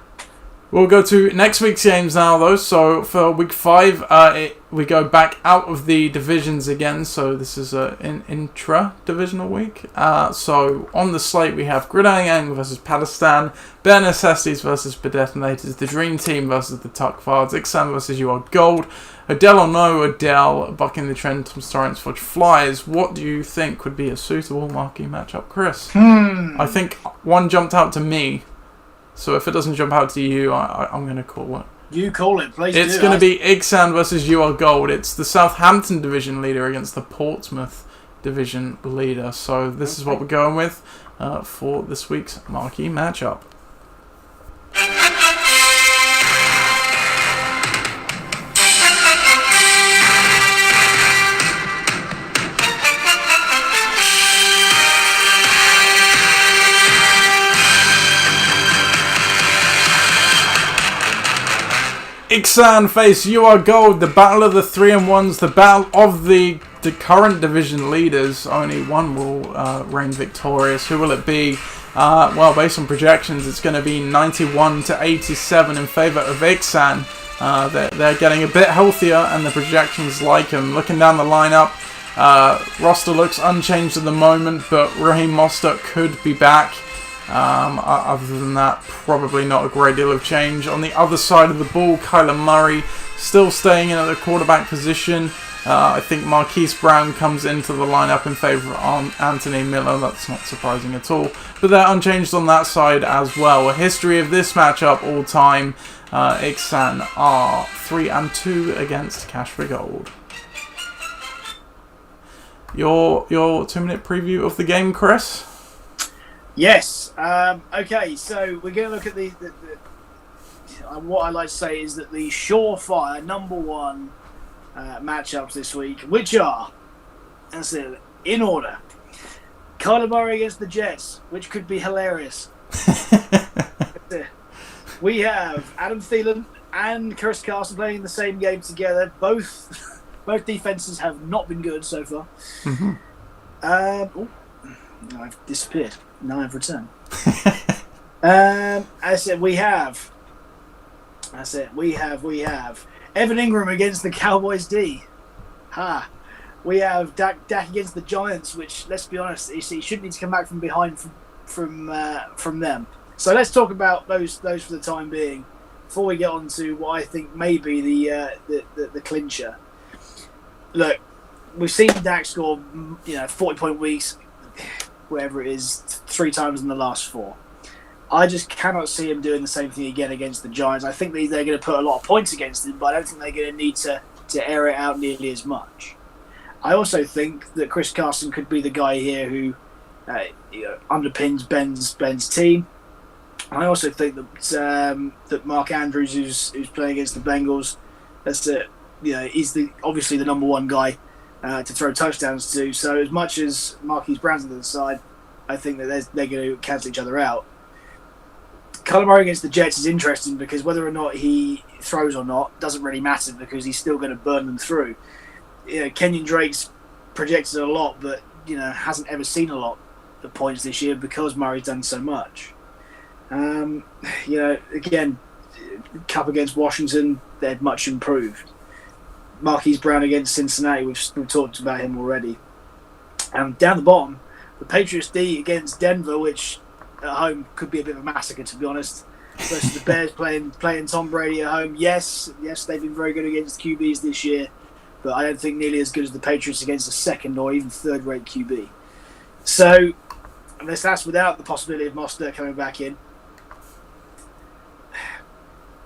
We'll go to next week's games now, though. So for week 5, we go back out of the divisions again. So this is an intra-divisional week. So on the slate, we have Gridiron versus Palestine, Bare Necessities versus Predetonators, the Dream Team versus the Tuckfards, Ixan versus You Are Gold, Odell or No Odell, bucking the trend from Torrance Forge Flyers. What do you think would be a suitable marquee matchup, Chris? I think one jumped out to me. So if it doesn't jump out to you, I'm going to call it. You call it, please. It's going to be Ixan versus You Are Gold. It's the Southampton division leader against the Portsmouth division leader. So this is what we're going with for this week's marquee matchup. Ixan face You Are Gold, the battle of the 3-1s, the battle of the current division leaders. Only one will reign victorious. Who will it be? Well, based on projections, it's going to be 91-87 in favour of Ixan. They're getting a bit healthier, and the projections like them. Looking down the lineup, roster looks unchanged at the moment, but Raheem Mostert could be back. Other than that, probably not a great deal of change. On the other side of the ball, Kyler Murray still staying in at the quarterback position. I think Marquise Brown comes into the lineup in favour of Anthony Miller. That's not surprising at all. But they're unchanged on that side as well. A history of this matchup all time. Ixan are 3-2 against Cash for Gold. Your 2-minute preview of the game, Chris? Yes. Okay, so we're going to look at the what I like to say is that the surefire number 1 matchups this week, which are, that's it, in order, Kyler Murray against the Jets, which could be hilarious. We have Adam Thielen and Chris Carson playing in the same game together. Both defenses have not been good so far. Mm-hmm. I've disappeared. Now I've returned. I said we have Evan Ingram against the Cowboys D. We have Dak against the Giants, which, let's be honest, he shouldn't need to come back from behind from them. So let's talk about those for the time being before we get on to what I think may be the clincher. Look, we've seen Dak score 40-point weeks, whatever it is, 3 times in the last 4. I just cannot see him doing the same thing again against the Giants. I think they're going to put a lot of points against him, but I don't think they're going to need to air it out nearly as much. I also think that Chris Carson could be the guy here who underpins Ben's team. I also think that Mark Andrews, who's playing against the Bengals, he's obviously the number 1 guy to throw touchdowns to. So as much as Marquise Brown's on the other side, I think that they're going to cancel each other out. Kyler Murray against the Jets is interesting because whether or not he throws or not doesn't really matter because he's still going to burn them through. Kenyon Drake's projected a lot, but hasn't ever seen a lot of points this year because Murray's done so much. Again, Cup against Washington, they're much improved. Marquise Brown against Cincinnati, we've talked about him already. Down the bottom, the Patriots D against Denver, which at home could be a bit of a massacre, to be honest. Versus the Bears playing Tom Brady at home. Yes, they've been very good against QBs this year, but I don't think nearly as good as the Patriots against a second or even third-rate QB. So, unless that's without the possibility of Mostert coming back in.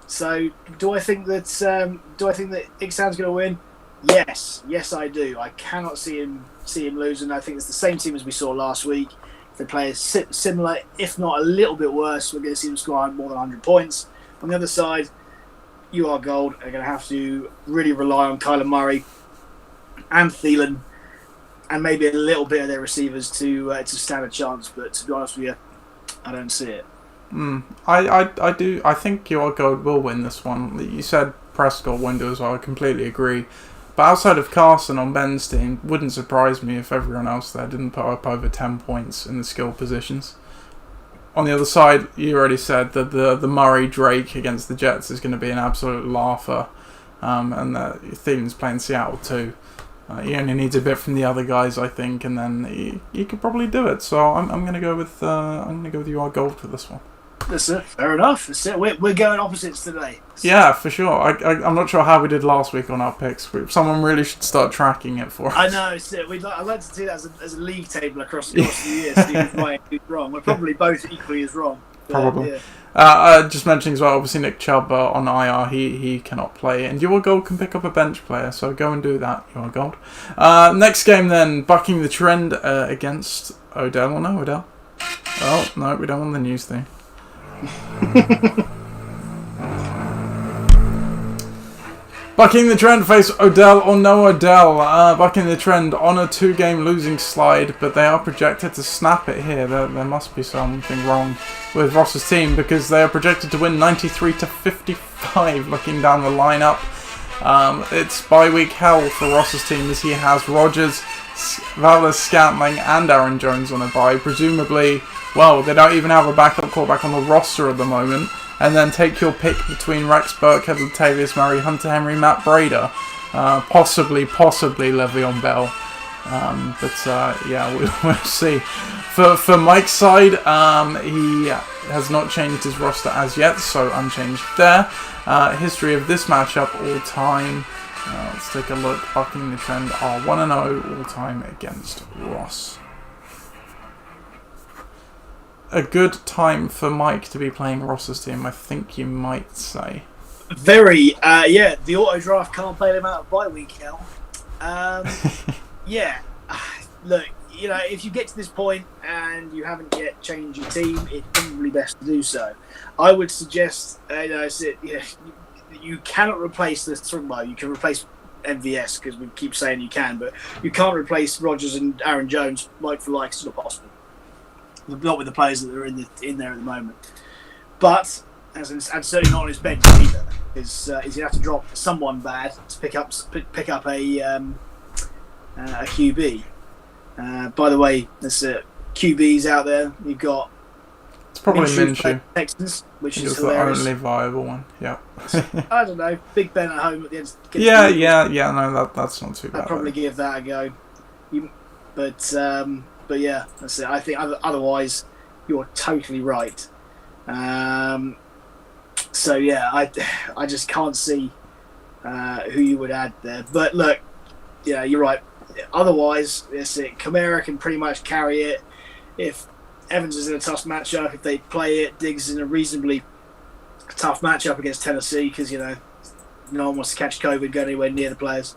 So, do I think that Ixan's going to win? Yes, I do. I cannot see him losing. I think it's the same team as we saw last week. If they play similar, if not a little bit worse, we're going to see them score more than 100 points. On the other side, You Are Gold are going to have to really rely on Kyler Murray and Thielen, and maybe a little bit of their receivers to stand a chance. But to be honest with you, I don't see it. I do. I think You Are Gold will win this one. You said Prescott will do as well. I completely agree. But outside of Carson on Ben's team, wouldn't surprise me if everyone else there didn't put up over 10 points in the skill positions. On the other side, you already said that the Murray-Drake against the Jets is going to be an absolute laugher. And Thielen's playing Seattle too. He only needs a bit from the other guys, I think, and then he could probably do it. So I'm going to go with you are gold for this one. That's it. Fair enough. That's it. We're going opposites today. Yeah, for sure. I'm not sure how we did last week on our picks. Someone really should start tracking it for us. I know. It's it. I'd like to do that as a league table across the year. See who's right and who's wrong. We're probably both equally as wrong. Probably. Yeah. Just mentioning as well, obviously Nick Chubb on IR, he cannot play, and Your Gold can pick up a bench player, so go and do that, Your Gold. Next game then, bucking the trend against Odell, or no, Odell? Oh, no, we don't want the news thing. Bucking the trend face Odell or no Odell. Bucking the trend on a 2-game losing slide, but they are projected to snap it here. There must be something wrong with Ross's team because they are projected to win 93-55. Looking down the lineup, it's bye-week hell for Ross's team as he has Rodgers, Valdes-Scantling, and Aaron Jones on a bye. Presumably, well, they don't even have a backup quarterback on the roster at the moment. And then take your pick between Rex Burkhead, Latavius Murray, Hunter Henry, Matt Breida, possibly Le'Veon Bell. Yeah, we'll see. For Mike's side, he has not changed his roster as yet, so unchanged there. History of this matchup all time. Let's take a look. Bucking the trend are 1-0 all time against Ross. A good time for Mike to be playing Ross's team, I think you might say. Very, yeah. The auto draft can't play them out of bye week now. Yeah, look, you know, if you get to this point and you haven't yet changed your team, it's probably best to do so. I would suggest, you cannot replace this. Well, you can replace MVS because we keep saying you can, but you can't replace Rodgers and Aaron Jones like for like. It's not possible. Not with the players that are in there at the moment. But and certainly not on his bench either. Is you have to drop someone bad to pick up a QB. By the way, there's QBs out there. You've got it's probably Minshew. Texans, which is the hilarious. only viable one. Yeah. I don't know. Big Ben at home at the end. Yeah. No, that's not too bad. I'd probably give that a go. But yeah, that's it. I think otherwise, you're totally right. So yeah, I just can't see who you would add there. But look, yeah, you're right. Otherwise, that's it. Kamara can pretty much carry it. If Evans is in a tough matchup, if they play it, Diggs is in a reasonably tough matchup against Tennessee because no one wants to catch COVID going anywhere near the players.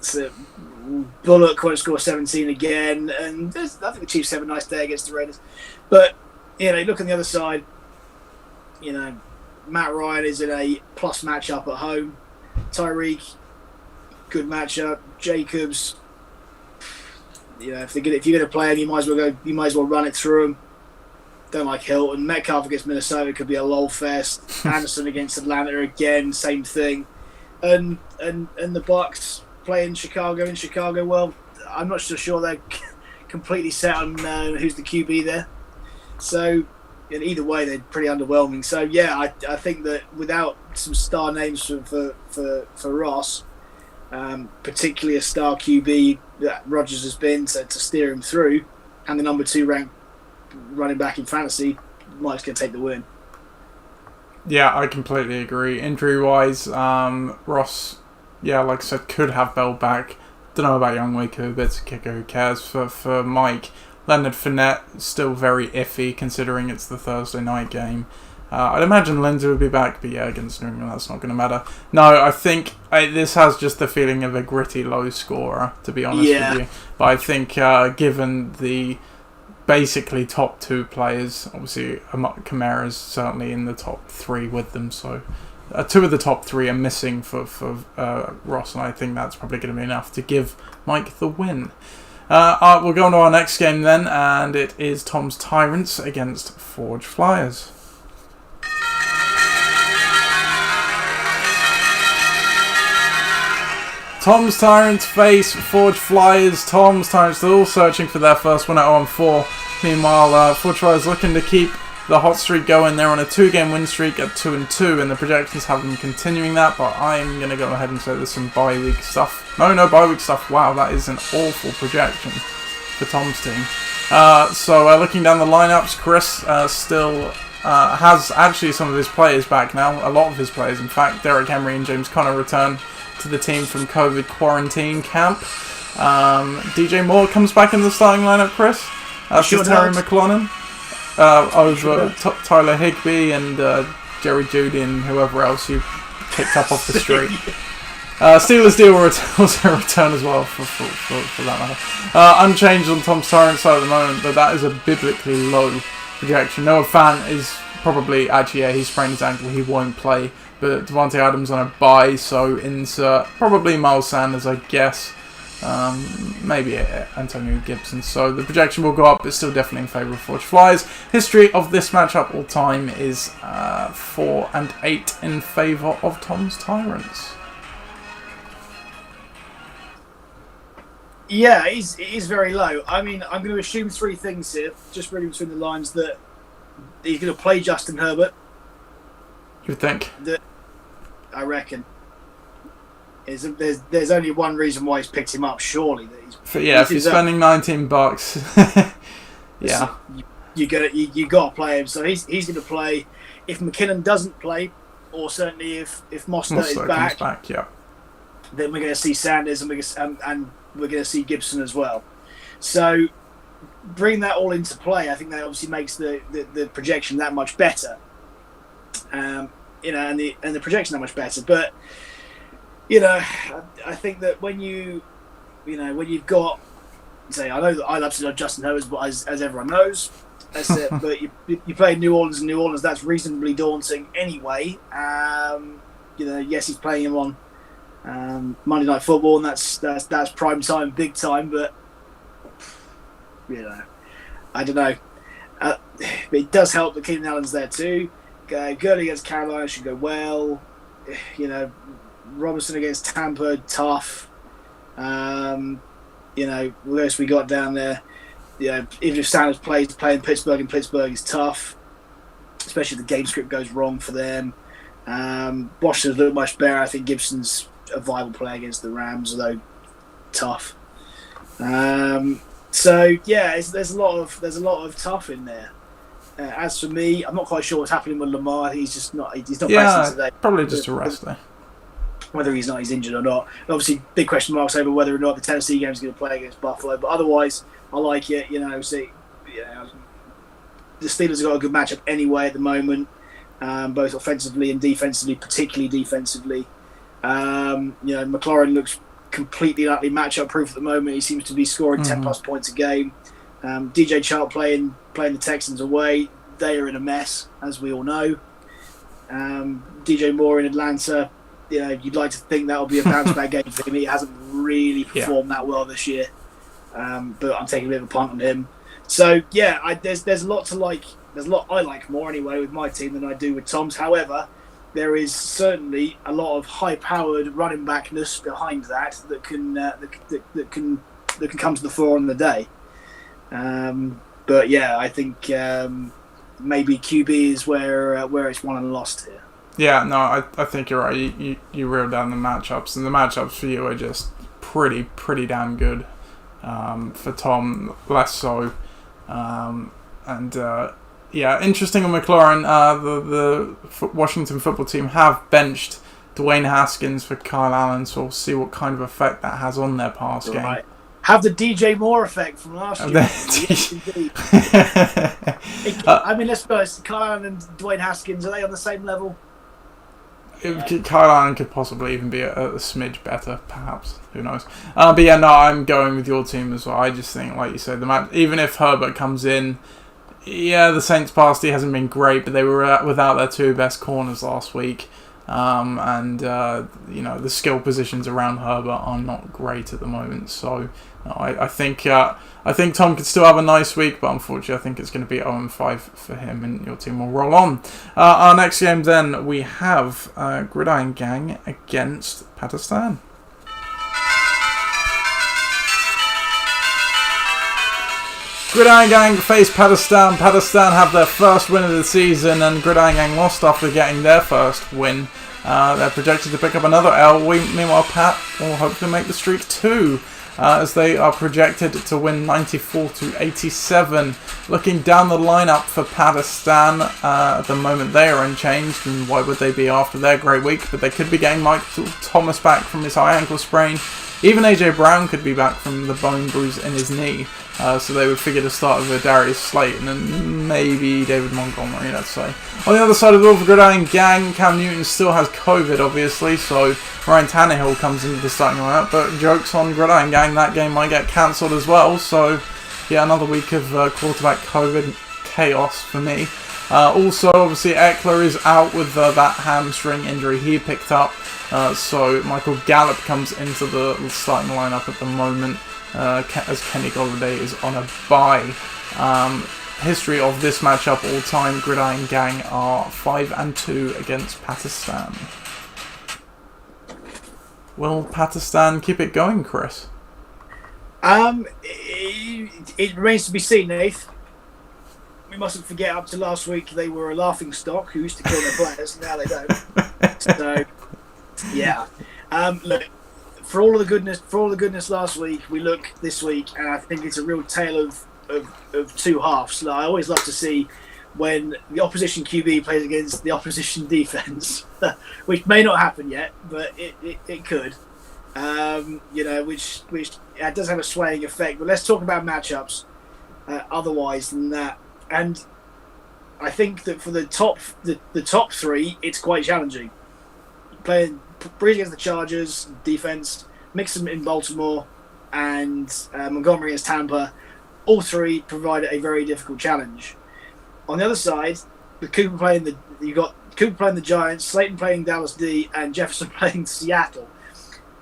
So Bullock won't score 17 again, and I think the Chiefs have a nice day against the Raiders. But look on the other side. Matt Ryan is in a plus matchup at home. Tyreek, good matchup. Jacobs, if you're going to play him, you might as well run it through him. Don't like Hilton. Metcalf against Minnesota could be a lull fest. Anderson against Atlanta again, same thing. And the Bucs playing Chicago in Chicago. Well, I'm not so sure they're completely set on who's the QB there. So either way, they're pretty underwhelming. So yeah, I think that without some star names for Ross, particularly a star QB that Rodgers has been to steer him through, and the number 2 ranked running back in fantasy, Mike's going to take the win. Yeah, I completely agree. Injury-wise, Ross, like I said, could have Bell back. Don't know about Young Waker, but it's a kicker, who cares? For Mike, Leonard Fournette, still very iffy, considering it's the Thursday night game. I'd imagine Lindsay would be back, but yeah, against New England, that's not going to matter. No, I think this has just the feeling of a gritty low scorer, to be honest with you. But I think given the basically top 2 players, obviously Kamara's certainly in the top 3 with them, so 2 of the top 3 are missing for Ross, and I think that's probably going to be enough to give Mike the win. We'll go on to our next game then, and it is Tom's Tyrants against Forge Flyers. Tom's Tyrants face Forge Flyers. Tom's Tyrants still searching for their first win at 0-4. Meanwhile, Forge Flyers looking to keep the hot streak going. They're on a 2-game win streak at 2-2, and the projections have them continuing that, but I'm going to go ahead and say there's some bye-week stuff. No bye-week stuff. Wow, that is an awful projection for Tom's team. So looking down the lineups, Chris still has actually some of his players back now. A lot of his players, in fact. Derek Emery and James Conner return to the team from COVID quarantine camp. DJ Moore comes back in the starting lineup, Chris. Sure Terry McLennan over Tyler Higbee and Jerry Judy and whoever else you picked up off the street. Steelers deal will also return as well for that matter. Unchanged on Tom's Tyrants side at the moment, but that is a biblically low projection. Noah Fant is probably, he sprained his ankle, he won't play. But Devontae Adams on a bye, so insert probably Miles Sanders, I guess. Maybe Antonio Gibson. So the projection will go up, but still definitely in favour of Forge Flyers. History of this matchup all time is 4-8 in favour of Tom's Tyrants. Yeah, it is very low. I mean, I'm going to assume three things here, just reading between the lines, that he's going to play Justin Herbert. You think? I reckon. There's only one reason why he's picked him up, surely. If you're spending $19, yeah. You got to play him. So he's going to play. If McKinnon doesn't play, or certainly if Mostert is back, then we're going to see Sanders and we're going to see Gibson as well. So bring that all into play. I think that obviously makes the projection that much better. And the projection that much better. But I think that when you've got, say, I know that I absolutely love Justin Herbert, but as everyone knows, but you play New Orleans, that's reasonably daunting anyway. Yes, he's playing him on Monday Night Football, and that's prime time, big time. But I don't know. But it does help that Keenan Allen's there too. Gurley against Carolina should go well. Robinson against Tampa, tough. What else we got down there? Even if Sanders playing Pittsburgh in Pittsburgh is tough, especially if the game script goes wrong for them. Washington's look much better. I think Gibson's a viable play against the Rams, although tough. There's a lot of tough in there. As for me, I'm not quite sure what's happening with Lamar. He's not resting today. Probably just a rest there. Whether he's injured or not. Obviously, big question marks over whether or not the Tennessee game is going to play against Buffalo. But otherwise, I like it. The Steelers have got a good matchup anyway at the moment, both offensively and defensively, particularly defensively. McLaurin looks completely and utterly matchup proof at the moment. He seems to be scoring 10 plus points a game. DJ Chark playing the Texans away. They are in a mess, as we all know. DJ Moore in Atlanta. You'd like to think that'll be a bounce back game for him. He hasn't really performed that well this year, but I'm taking a bit of a punt on him. So there's a lot to like. There's a lot I like more anyway with my team than I do with Tom's. However, there is certainly a lot of high-powered running backness behind that can come to the fore on the day. I think maybe QB is where it's won and lost here. Yeah, no, I think you're right. You reeled down the matchups, and the matchups for you are just pretty damn good. For Tom, less so. Interesting on McLaurin. The Washington football team have benched Dwayne Haskins for Kyle Allen, so we'll see what kind of effect that has on their pass game. Right. Have the DJ Moore effect from last year. Yes, indeed. Let's be honest. Kyle Allen and Dwayne Haskins, are they on the same level? Kyle Allen could possibly even be a smidge better, perhaps. Who knows? I'm going with your team as well. I just think, like you said, the match. Even if Herbert comes in, the Saints' pass D hasn't been great, but they were without their two best corners last week, the skill positions around Herbert are not great at the moment. So I think Tom could still have a nice week, but unfortunately I think it's going to be 0-5 for him, and your team will roll on. Our next game then, we have Gridiron Gang against Pakistan. Gridiron Gang face Pakistan. Pakistan have their first win of the season, and Gridiron Gang lost after getting their first win. They're projected to pick up another L. Meanwhile, Pat will hopefully make the streak too, as they are projected to win 94-87. Looking down the lineup for Pakistan, at the moment they are unchanged, and why would they be after their great week? But they could be getting Michael Thomas back from his high ankle sprain. Even AJ Brown could be back from the bone bruise in his knee. So they would figure to start with Darius Slayton and maybe David Montgomery, let's say. On the other side of the ball for Gridiron Gang, Cam Newton still has COVID, obviously, so Ryan Tannehill comes into the starting lineup. But jokes on Gridiron Gang, that game might get cancelled as well. So, yeah, another week of quarterback COVID chaos for me. Also, obviously, Eckler is out with that hamstring injury he picked up. So Michael Gallup comes into the starting lineup at the moment, as Kenny Golladay is on a bye. History of this matchup all time, Gridiron Gang are 5-2 against Pakistan. Will Pakistan keep it going, Chris? It remains to be seen, Nath. We mustn't forget, up to last week, they were a laughing stock who used to kill their players. Now they don't. So, yeah. Look, for all the goodness last week, we look this week, and I think it's a real tale of two halves. Like, I always love to see when the opposition QB plays against the opposition defense, which may not happen yet, but it could. Which it does have a swaying effect. But let's talk about matchups. Otherwise than that, and I think that for the top three, it's quite challenging. Playing Breeze against the Chargers defense, Mixon in Baltimore, and Montgomery against Tampa. All three provide a very difficult challenge. On the other side, with Cooper playing the Giants, Slayton playing Dallas D, and Jefferson playing Seattle.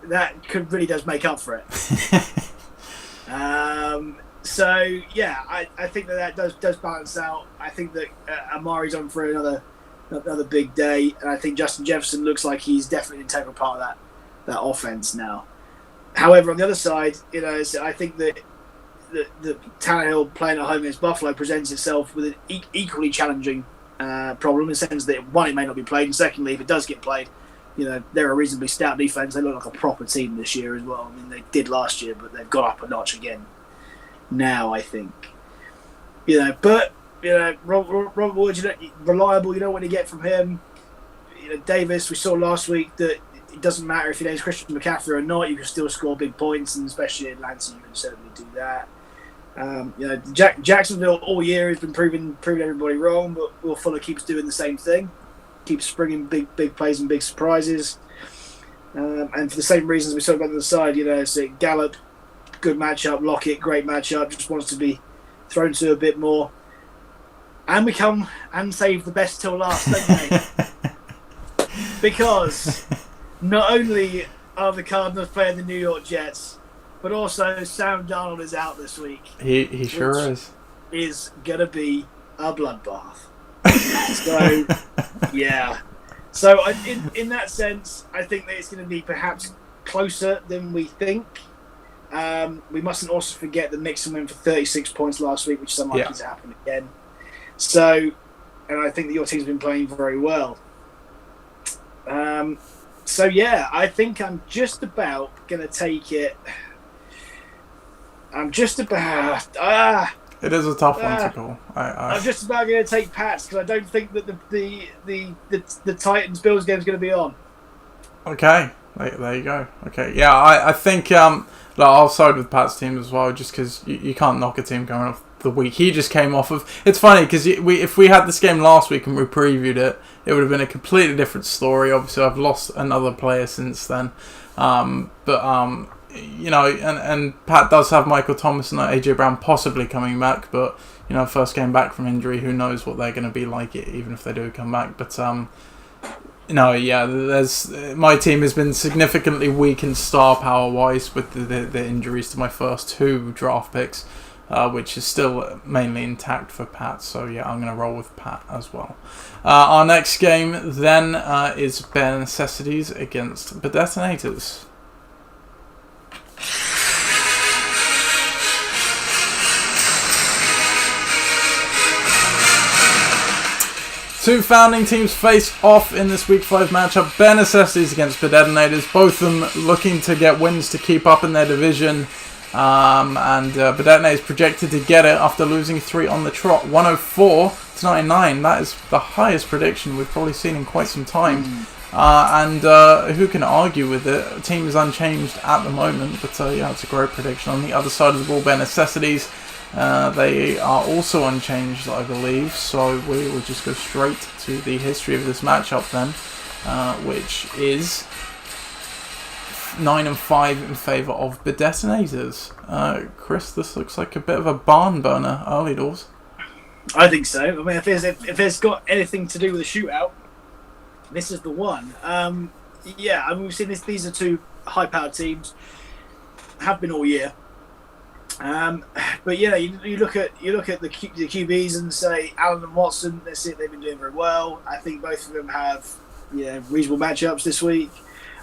That really does make up for it. So yeah, I think that does balance out. I think that Amari's on for another big day, and I think Justin Jefferson looks like he's definitely an integral part of that offense now. However, on the other side, I think that the Tannehill playing at home against Buffalo presents itself with an equally challenging problem, in the sense that, one, it may not be played, and secondly, if it does get played, they're a reasonably stout defense. They look like a proper team this year as well. I mean, they did last year, but they've got up a notch again now, I think. But Robert Woods, reliable. You know what you get from him. Davis, we saw last week that it doesn't matter if your name's Christian McCaffrey or not, you can still score big points, and especially in Atlanta, you can certainly do that. Jacksonville all year has been proving everybody wrong, but Will Fuller keeps doing the same thing, keeps springing big plays and big surprises. And for the same reasons we saw on the other side, so Gallup, good matchup, Lockett, great matchup, just wants to be thrown to a bit more. And we come and save the best till last, don't they? Because not only are the Cardinals playing the New York Jets, but also Sam Darnold is out this week. He sure is. Is going to be a bloodbath. So, yeah. So, in that sense, I think that it's going to be perhaps closer than we think. We mustn't also forget that Mixon went for 36 points last week, which is unlikely to happen again. So, and I think that your team's been playing very well. So, yeah, I think I'm just about going to take it. I'm just about... It is a tough one to call. I'm just about going to take Pats, because I don't think that the Titans-Bills game is going to be on. Okay. There you go. Okay. Yeah, I think I'll side with Pat's team as well, just because you can't knock a team coming off the week he just came off of. It's funny, because if we had this game last week and we previewed it, it would have been a completely different story. Obviously, I've lost another player since then. And Pat does have Michael Thomas and AJ Brown possibly coming back, but first game back from injury, who knows what they're going to be like, even if they do come back. But my team has been significantly weak in star power wise with the injuries to my first two draft picks, which is still mainly intact for Pat. So yeah, I'm going to roll with Pat as well. Our next game then is Bare Necessities against The Detonators. Two founding teams face off in this Week 5 matchup. Bare Necessities against The Detonators. Both of them looking to get wins to keep up in their division. The Detonators projected to get it after losing 3 on the trot. 104-99. That is the highest prediction we've probably seen in quite some time. Who can argue with it? The team is unchanged at the moment. But yeah, it's a great prediction. On the other side of the ball, Bare Necessities. They are also unchanged, I believe, so we will just go straight to the history of this matchup then, which is 9-5 in favour of the Detonators. Chris, this looks like a bit of a barn burner early doors. I think so. I mean, if there's got anything to do with a shootout, this is the one. Yeah, I mean, we've seen this. These are two high-powered teams, have been all year. But yeah, you look at the QBs and say Allen and Watson. That's it. They've been doing very well. I think both of them have reasonable matchups this week.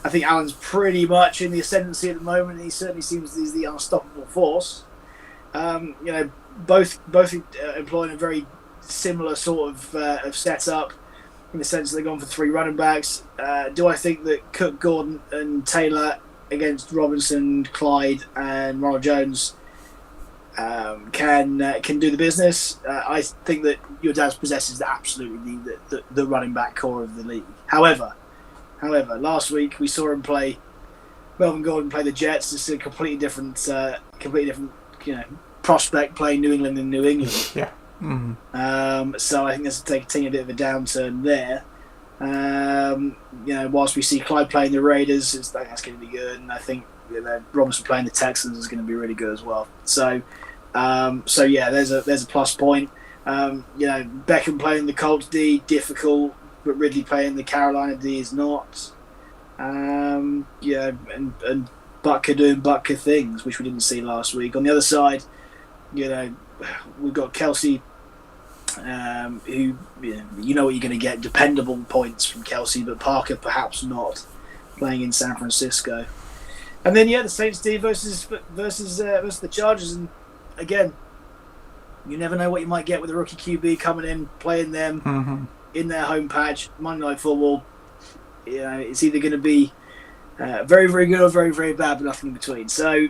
I think Allen's pretty much in the ascendancy at the moment. He certainly seems he's the unstoppable force. Both employing a very similar sort of setup in the sense that they've gone for 3 running backs. Do I think that Cook, Gordon, and Taylor against Robinson, Clyde, and Ronald Jones can do the business? I think that your dad possesses absolutely the running back core of the league. However, last week we saw him play Melvin Gordon play the Jets. It's a completely different prospect playing New England in New England. Yeah. Mm-hmm. So I think that's taking a bit of a downturn there. Whilst we see Clyde playing the Raiders, that's going to be good, and I think Robinson playing the Texans is going to be really good as well. So yeah, there's a plus point. Beckham playing the Colts D, difficult, but Ridley playing the Carolina D is not. And Butker doing Butker things, which we didn't see last week. On the other side, we've got Kelsey, who you know what you're going to get, dependable points from Kelsey, but Parker perhaps not, playing in San Francisco. And then the Saints D versus the Chargers, and again, you never know what you might get with a rookie QB coming in, playing them in their home patch. Monday Night Football, it's either going to be very, very good or very, very bad, but nothing in between. So,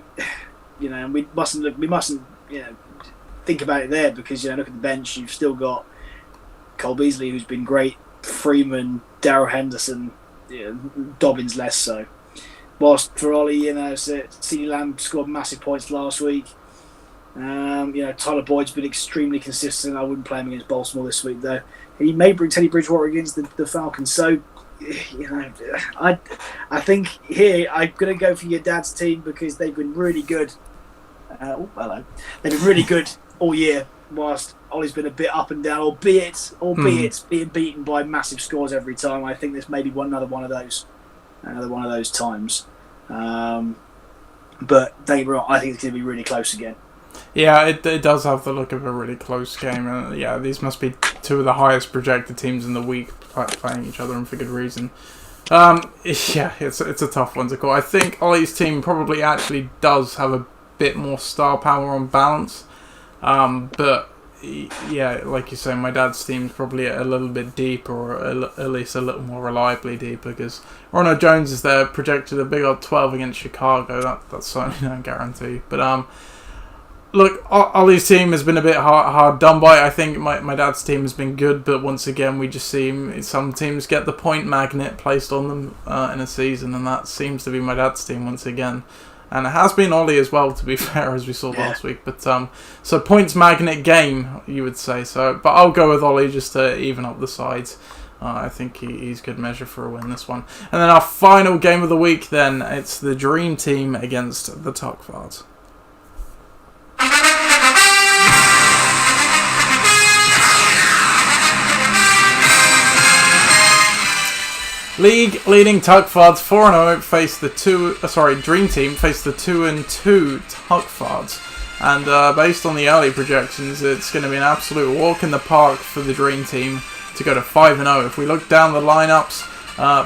we mustn't think about it there, because look at the bench. You've still got Cole Beasley, who's been great, Freeman, Darrell Henderson, Dobbins less so. Whilst for Ollie, CeeDee Lamb scored massive points last week. Tyler Boyd's been extremely consistent. I wouldn't play him against Baltimore this week, though. He may bring Teddy Bridgewater against the Falcons. So, I think here I'm going to go for your dad's team, because they've been really good. They've been really good all year, whilst Ollie's been a bit up and down, albeit being beaten by massive scores every time. I think this may be another one of those times. But don't get me wrong, I think it's going to be really close again. Yeah, it does have the look of a really close game, and yeah, these must be two of the highest projected teams in the week playing each other, and for good reason. Yeah, it's a tough one to call. I think Ollie's team probably actually does have a bit more star power on balance, but yeah, like you say, my dad's team's probably a little bit deeper, or at least a little more reliably deeper, because Ronald Jones is there projected a big old 12 against Chicago. That's certainly no guarantee, but look, Ollie's team has been a bit hard done by. I think my dad's team has been good, but once again, we just see some teams get the point magnet placed on them in a season, and that seems to be my dad's team once again. And it has been Ollie as well, to be fair, as we saw last week. But so points magnet game, you would say. So, but I'll go with Ollie just to even up the sides. I think he's good measure for a win this one. And then our final game of the week, then it's the Dream Team against the Tuckfards. League-leading Tuckfards 4-0 face the Dream Team face the 2-2 Tuckfards, and based on the early projections, it's going to be an absolute walk in the park for the Dream Team to go to 5-0. If we look down the lineups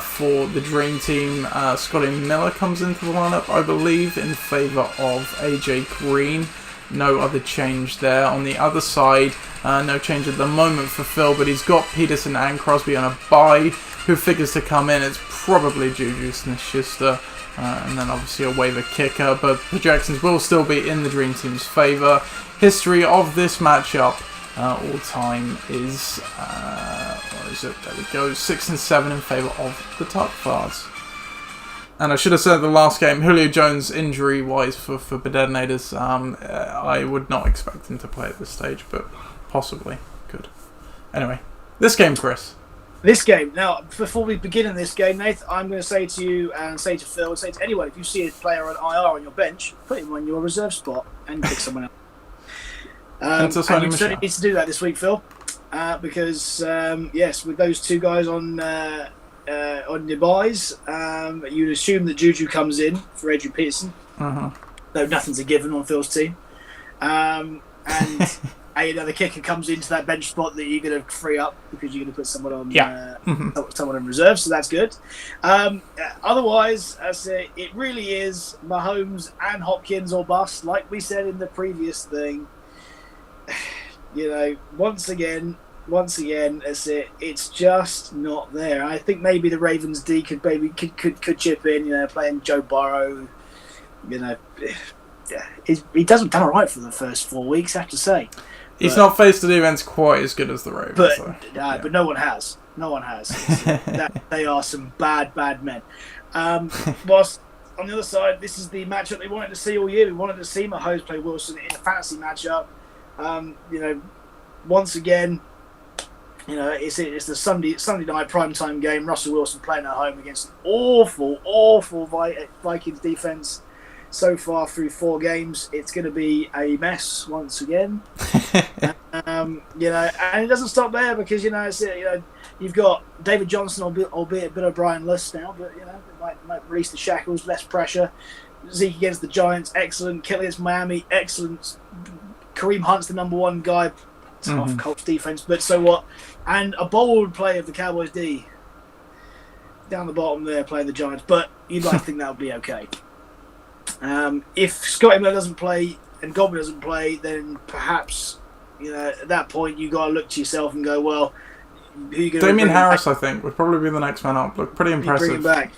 for the Dream Team, Scotty Miller comes into the lineup, I believe, in favour of AJ Green. no other change there. On the other side, no change at the moment for Phil, but he's got Peterson and Crosby on a bye. Who figures to come in? It's probably Juju Smith-Schuster, and then obviously a waiver kicker, but projections will still be in the Dream Team's favour. History of this matchup all time is, where is it? There we go, 6-7 in favour of the Tuck Fards. And I should have said the last game, Julio Jones injury-wise for Detonators, I would not expect him to play at this stage, but possibly could. Anyway, this game, Chris. This game. Now, before we begin in this game, Nath, I'm going to say to you and say to Phil and say to anyone, if you see a player on IR on your bench, put him on your reserve spot and pick someone else. And you certainly need to do that this week, Phil, because, yes, with those two guys on your buys, you'd assume that Juju comes in for Adrian Peterson, though nothing's a given on Phil's team. And another kicker comes into that bench spot that you're going to free up because you're going to put someone on someone in reserve, so that's good. Otherwise, it really is Mahomes and Hopkins or bust, like we said in the previous thing. Once again, that's it. It's just not there. I think maybe the Ravens D could chip in. Playing Joe Burrow. He doesn't done all right for the first 4 weeks, I have to say. He's not faced a defense quite as good as the Ravens, but no one has. They are some bad men. Whilst on the other side, this is the matchup they wanted to see all year. We wanted to see Mahomes play Wilson in a fantasy matchup. Once again, it's the Sunday night primetime game. Russell Wilson playing at home against an awful Vikings defense. So far through 4 games, it's going to be a mess once again. And it doesn't stop there because you've got David Johnson, albeit a bit of Brian-less now, but it might release the shackles, less pressure. Zeke against the Giants, excellent. Kittle against Miami, excellent. Kareem Hunt's the number 1 guy. Tough Colts defense, but so what? And a bold play of the Cowboys D down the bottom there playing the Giants, but you'd like to think that would be okay. If Scotty Miller doesn't play and Godwin doesn't play, then perhaps at that point you got to look to yourself and go, well, who are you going to Damien Harris, I think, would probably be the next man up. Look pretty impressive. Bring him back.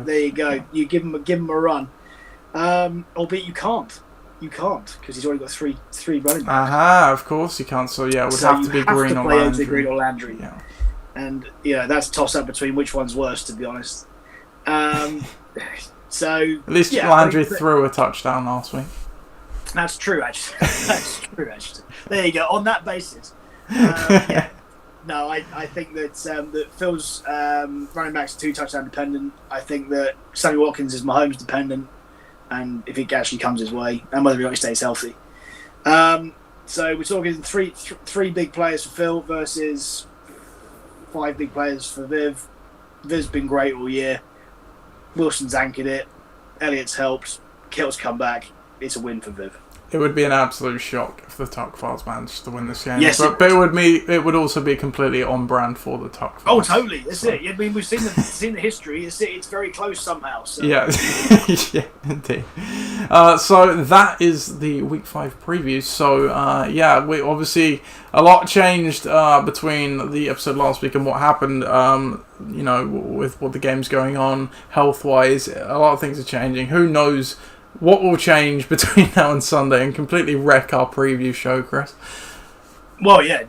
There you go. You give him a run. Albeit you can't. You can't because he's already got three running backs. Of course you can't. So yeah, it would have to be Green or Landry. Yeah. And that's a toss up between which one's worse, to be honest. So at least Landry threw a touchdown last week. That's true, actually. There you go. On that basis, no, I think that Phil's running backs are 2 touchdown dependent. I think that Sammy Watkins is Mahomes dependent, and if it actually comes his way, and whether or not he stays healthy. So we're talking three big players for Phil versus 5 big players for Viv. Viv's been great all year. Wilson's anchored it. Elliott's helped. Kittle's come back. It's a win for Viv. It would be an absolute shock if the Tuck Fards managed to win this game. Yes, but it would also be completely on brand for the Tuck Fards. Oh, totally. That's it. I mean, we've seen the history. It's very close somehow. So. Yeah, yeah, indeed. So that is the Week 5 preview. So we obviously a lot changed between the episode last week and what happened. With what the game's going on health-wise, a lot of things are changing. Who knows what will change between now and Sunday and completely wreck our preview show, Chris? Well, yeah.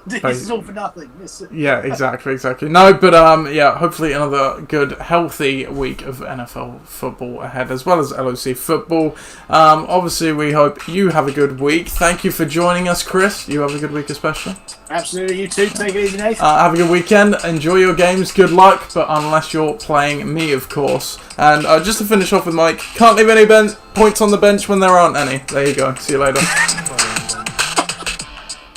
This is all for nothing. Yeah, exactly. No, but hopefully another good, healthy week of NFL football ahead, as well as LOC football. Obviously, we hope you have a good week. Thank you for joining us, Chris. You have a good week especially. Absolutely, you too. Take it easy, Nathan. Have a good weekend. Enjoy your games. Good luck, but unless you're playing me, of course. And just to finish off with Mike, can't leave any points on the bench when there aren't any. There you go. See you later.